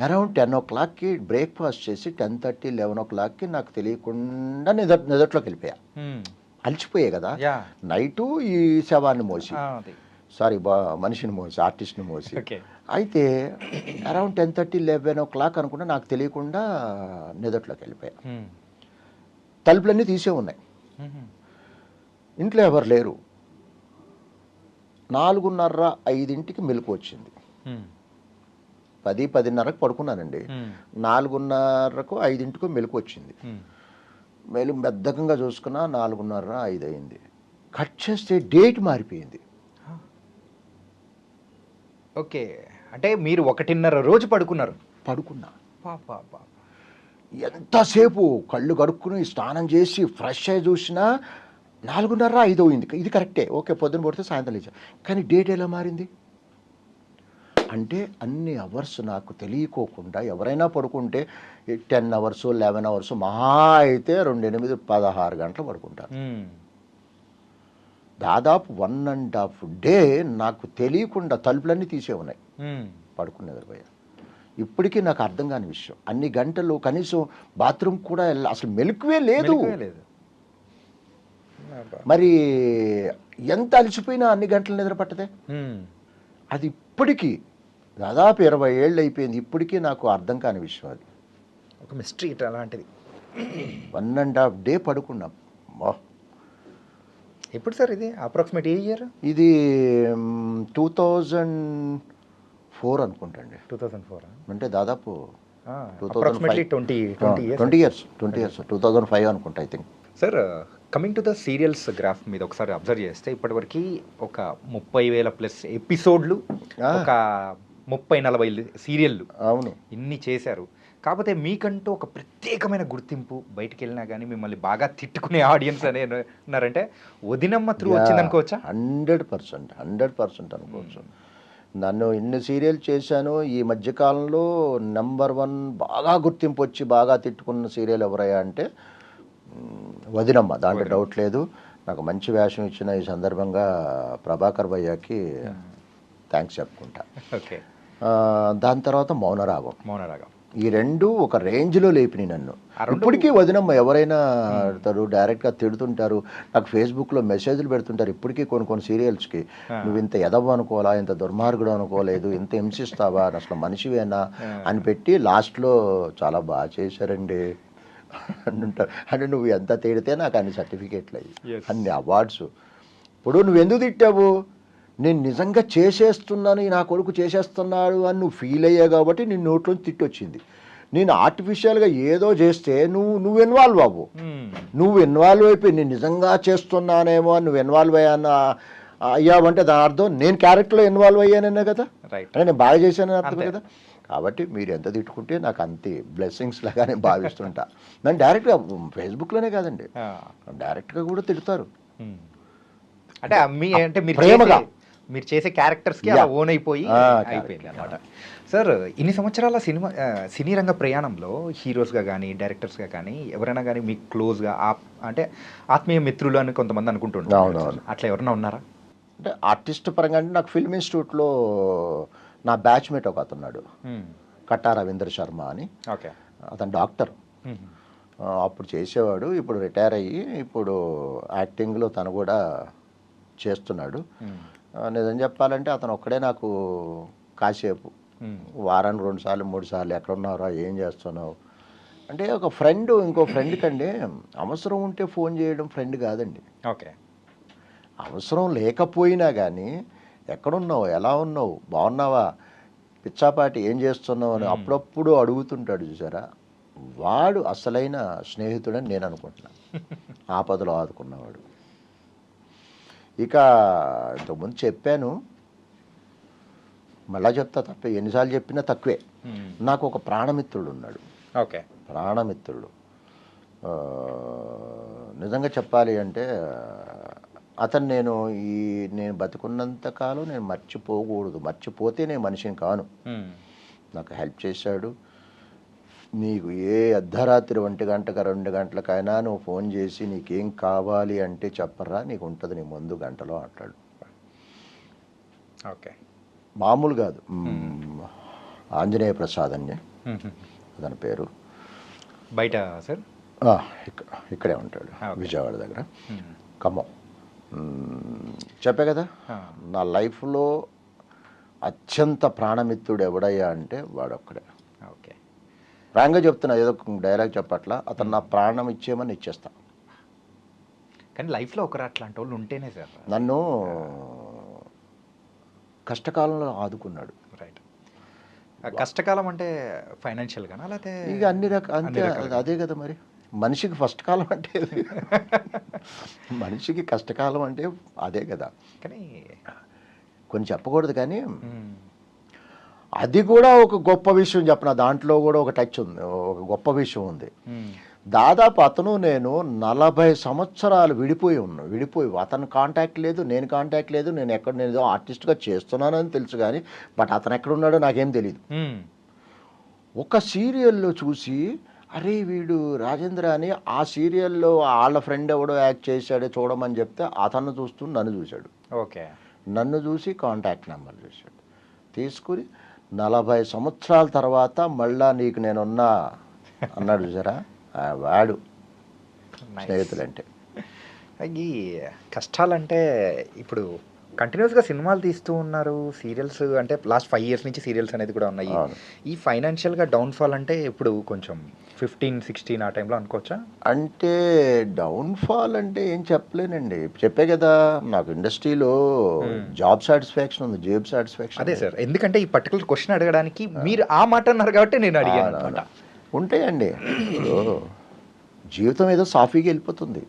అరౌండ్ 10 o'clockకి బ్రేక్ఫాస్ట్ చేసి 10:30, 11 o'clockకి నాకు తెలియకుండా నిదట్లోకి వెళ్ళిపోయా. అలిచిపోయే కదా నైటు, ఈ శవాన్ని మోసి, సారీ మనిషిని మోసి, ఆర్టిస్ట్ని మోసి. అయితే అరౌండ్ 10:30, 11 o'clock అనుకుంటే నాకు తెలియకుండా నిదట్లోకి వెళ్ళిపోయా. తలుపులన్నీ తీసే ఉన్నాయి. ఇంట్లో ఎవరు లేరు. 4:30, 5కి మెలకు వచ్చింది. 10, 10:30కు పడుకున్నానండి. 4:30కు 5కు మెలకు వచ్చింది. మెలు బద్ధకంగా చూసుకున్నా 4:30, 5 అయింది. కట్ చేస్తే డేట్ మారిపోయింది. ఓకే, అంటే మీరు 1:30 రోజు పడుకున్నా. ఎంతసేపు కళ్ళు కడుక్కుని స్నానం చేసి ఫ్రెష్ అయ్యి చూసినా 4:30, 5 అయింది. ఇది కరెక్టే, ఓకే, పొద్దున పడితే సాయంత్రం లేచా. కానీ డేట్ ఎలా మారింది అంటే, అన్ని అవర్స్ నాకు తెలియకోకుండా ఎవరైనా పడుకుంటే 10 hours, 11 hours, మహా అయితే 2, 8, 16 గంటలు పడుకుంటాను. దాదాపు 1.5 డే నాకు తెలియకుండా తలుపులన్నీ తీసే ఉన్నాయి. పడుకుని నిద్రపోయా. ఇప్పటికీ నాకు అర్థం కాని విషయం. అన్ని గంటలు కనీసం బాత్రూమ్ కూడా అసలు మెలకువే లేదు. మరి ఎంత అలసిపోయినా అన్ని గంటలు నిద్ర పట్టదే. అది ఇప్పటికీ దాదాపు 20 ఏళ్ళు అయిపోయింది. ఇప్పటికీ నాకు అర్థం కాని విషయం. అది ఒక మిస్టరీ అలాంటిది. 1.5 డే పడుకున్నాం. ఎప్పుడు సార్ ఇది? అప్రాక్సిమేట్ ఏ ఇయర్ ఇది? 2004 అనుకుంటండి. 2004 అంటే దాదాపు 20 years 2005 అనుకుంటా, I think. Sir, coming to the serials graph మీద ఒకసారి అబ్జర్వ్ చేస్తే ఇప్పటివరకు ఒక 30,000+ ఎపిసోడ్లు, ఒక 30-40 సీరియళ్ళు, అవును, ఇన్ని చేశారు. కాకపోతే మీకంటూ ఒక ప్రత్యేకమైన గుర్తింపు, బయటికి వెళ్ళినా కానీ మిమ్మల్ని బాగా తిట్టుకునే ఆడియన్స్ అనే ఉన్నారంటే వదినమ్మ త్రూ వచ్చింది అనుకోవచ్చా? 100% అనుకోవచ్చు. నన్ను ఇన్ని సీరియల్ చేశాను. ఈ మధ్యకాలంలో నెంబర్ 1 బాగా గుర్తింపు వచ్చి బాగా తిట్టుకున్న సీరియల్ ఎవరయ్యా అంటే వదినమ్మ, దాంట్లో డౌట్ లేదు. నాకు మంచి వేషం ఇచ్చిన ఈ సందర్భంగా ప్రభాకర్ భయ్యాకి థ్యాంక్స్ చెప్పుకుంటా. ఓకే. దాని తర్వాత మౌనరాగం. ఈ రెండు ఒక రేంజ్లో లేపినాయి నన్ను. ఇప్పటికీ వదినమ్మ ఎవరైనా డైరెక్ట్గా తిడుతుంటారు, నాకు ఫేస్బుక్లో మెసేజ్లు పెడుతుంటారు. ఇప్పటికీ కొన్ని సీరియల్స్కి, నువ్వు ఇంత ఎదవ అనుకోవాలా, ఇంత దుర్మార్గుడు అనుకోలేదు, ఇంత హింసిస్తావా, అసలు మనిషివేనా అని పెట్టి లాస్ట్లో చాలా బాగా చేశారండి అంటుంటారు. అంటే నువ్వు ఎంత తేడితే నాకు అన్ని సర్టిఫికేట్లు అయ్యి, అన్ని అవార్డ్స్. ఇప్పుడు నువ్వెందుకు తిట్టావు? నేను నిజంగా చేసేస్తున్నాను, నా కొడుకు చేసేస్తున్నాడు అని నువ్వు ఫీల్ అయ్యావు కాబట్టి నీ నోట్లోంచి తిట్టొచ్చింది. నేను ఆర్టిఫిషియల్గా ఏదో చేస్తే నువ్వు ఇన్వాల్వ్ అవ్వు. నువ్వు ఇన్వాల్వ్ అయిపోయి నేను నిజంగా చేస్తున్నానేమో అని నువ్వు ఇన్వాల్వ్ అయ్యావంటే దాని అర్థం నేను క్యారెక్టర్లో ఇన్వాల్వ్ అయ్యాననే కదా, అంటే నేను బాగా చేశానని అర్థం కదా. కాబట్టి మీరు ఎంత తిట్టుకుంటే నాకు అంతే బ్లెస్సింగ్స్ లాగా నేను భావిస్తుంటా. నన్ను డైరెక్ట్గా ఫేస్బుక్లోనే కాదండి, డైరెక్ట్గా కూడా తిడతారు. అంటే అంటే మీరు చేసే క్యారెక్టర్స్కి ఓన్ అయిపోయి అయిపోయింది అనమాట. సార్, ఇన్ని సంవత్సరాల సినీ రంగ ప్రయాణంలో హీరోస్గా కానీ డైరెక్టర్స్గా కానీ ఎవరైనా కానీ మీకు క్లోజ్గా అంటే ఆత్మీయ మిత్రులు అని కొంతమంది అనుకుంటుంటారు, అట్లా ఎవరైనా ఉన్నారా? అంటే ఆర్టిస్ట్ పరంగా అంటే నాకు ఫిల్మ్ ఇన్స్టిట్యూట్లో నా బ్యాచ్మేట్ ఒక అతన్నాడు, కట్టా రవీంద్ర శర్మ అని. ఓకే. అతను డాక్టర్, అప్పుడు చేసేవాడు, ఇప్పుడు రిటైర్ అయ్యి ఇప్పుడు యాక్టింగ్లో తను కూడా చేస్తున్నాడు. నిజం చెప్పాలంటే అతను ఒక్కడే నాకు కాసేపు వారానికి 2 సార్లు 3 సార్లు ఎక్కడ ఉన్నారా, ఏం చేస్తున్నావు అంటే ఒక ఫ్రెండ్ ఇంకో ఫ్రెండ్ కంటే అవసరం ఉంటే ఫోన్ చేయడం ఫ్రెండ్ కాదండి. ఓకే. అవసరం లేకపోయినా కానీ ఎక్కడున్నావు, ఎలా ఉన్నావు, బాగున్నావా, పిచ్చాపాటి ఏం చేస్తున్నావు అని అప్పుడప్పుడు అడుగుతుంటాడు చూసారా, వాడు అసలైన స్నేహితుడని నేను అనుకుంటున్నాను. ఆపదలో ఆదుకున్నవాడు. ఇక ఇంతకుముందు చెప్పాను, మళ్ళా చెప్తా, తప్పే ఎన్నిసార్లు చెప్పినా తక్కువే. నాకు ఒక ప్రాణమిత్రుడు ఉన్నాడు. ఓకే. ప్రాణమిత్రుడు నిజంగా చెప్పాలి అంటే అతను నేను బతికున్నంత కాలం నేను మర్చిపోకూడదు, మర్చిపోతే నేను మనిషిని కాను. నాకు హెల్ప్ చేశాడు. నీకు ఏ అర్ధరాత్రి 1 గంటకు 2 గంటలకైనా నువ్వు ఫోన్ చేసి నీకేం కావాలి అంటే చెప్పరా, నీకు ఉంటుంది నీ ముందు గంటలో అంటాడు. ఓకే. మామూలు కాదు. ఆంజనేయ ప్రసాద్ అని అతని పేరు. బయట సార్ ఇక్కడే ఉంటాడు, విజయవాడ దగ్గర, ఖమ్మం. చెప్పే కదా, నా లైఫ్లో అత్యంత ప్రాణమిత్రుడు ఎవడయ్యా అంటే వాడొక్కడే. ఓకే. ప్రాంగా చెప్తున్నా, ఏదో డైలాగ్ చెప్పట్లా, అతను నా ప్రాణం ఇచ్చేయమని ఇచ్చేస్తా. కానీ లైఫ్లో ఒకరు అట్లాంటి వాళ్ళు ఉంటేనే సార్. నన్ను కష్టకాలంలో ఆదుకున్నాడు. రైట్. కష్టకాలం అంటే ఫైనాన్షియల్గానా లేకపోతే ఇక అన్ని అంతే, అదే కదా మరి. మనిషికి ఫస్ట్ కాలం అంటే మనిషికి కష్టకాలం అంటే అదే కదా. కానీ కొన్ని చెప్పకూడదు కానీ అది కూడా ఒక గొప్ప విషయం చెప్పిన, దాంట్లో కూడా ఒక టచ్ ఉంది, ఒక గొప్ప విషయం ఉంది. దాదాపు అతను నేను 40 సంవత్సరాలు విడిపోయి అతను కాంటాక్ట్ లేదు, నేను కాంటాక్ట్ లేదు. నేను ఏదో ఆర్టిస్ట్గా చేస్తున్నానని తెలుసు కానీ బట్ అతను ఎక్కడ ఉన్నాడో నాకేం తెలియదు. ఒక సీరియల్లో చూసి అరే వీడు రాజేంద్ర అని, ఆ సీరియల్లో వాళ్ళ ఫ్రెండ్ ఎవడో యాక్ట్ చేశాడే చూడమని చెప్తే అతను చూస్తూ నన్ను చూశాడు. ఓకే. నన్ను చూసి కాంటాక్ట్ నెంబర్ చూశాడు, తీసుకుని 40 సంవత్సరాల తర్వాత మళ్ళా నీకు నేనున్నా అన్నాడు చూసారా, వాడు స్నేహితులంటే. ఈ కష్టాలంటే ఇప్పుడు కంటిన్యూస్గా సినిమాలు తీస్తూ ఉన్నారు, సీరియల్స్ అంటే లాస్ట్ 5 years నుంచి సీరియల్స్ అనేది కూడా ఉన్నాయి. ఈ ఫైనాన్షియల్గా డౌన్ఫాల్ అంటే ఇప్పుడు కొంచెం 15-16 ఆ టైంలో అనుకోవచ్చా? అంటే డౌన్ఫాల్ అంటే ఏం చెప్పలేనండి, చెప్పే కదా నాకు ఇండస్ట్రీలో జాబ్ సాటిస్ఫాక్షన్ ఉంది, జేబ్ సాటిస్ఫాక్షన్. అదే సార్, ఎందుకంటే ఈ పర్టికులర్ క్వశ్చన్ అడగడానికి మీరు ఆ మాట అన్నారు కాబట్టి నేను అడిగాను. ఉంటాయండి, జీవితం ఏదో సాఫీగా వెళ్ళిపోతుంది.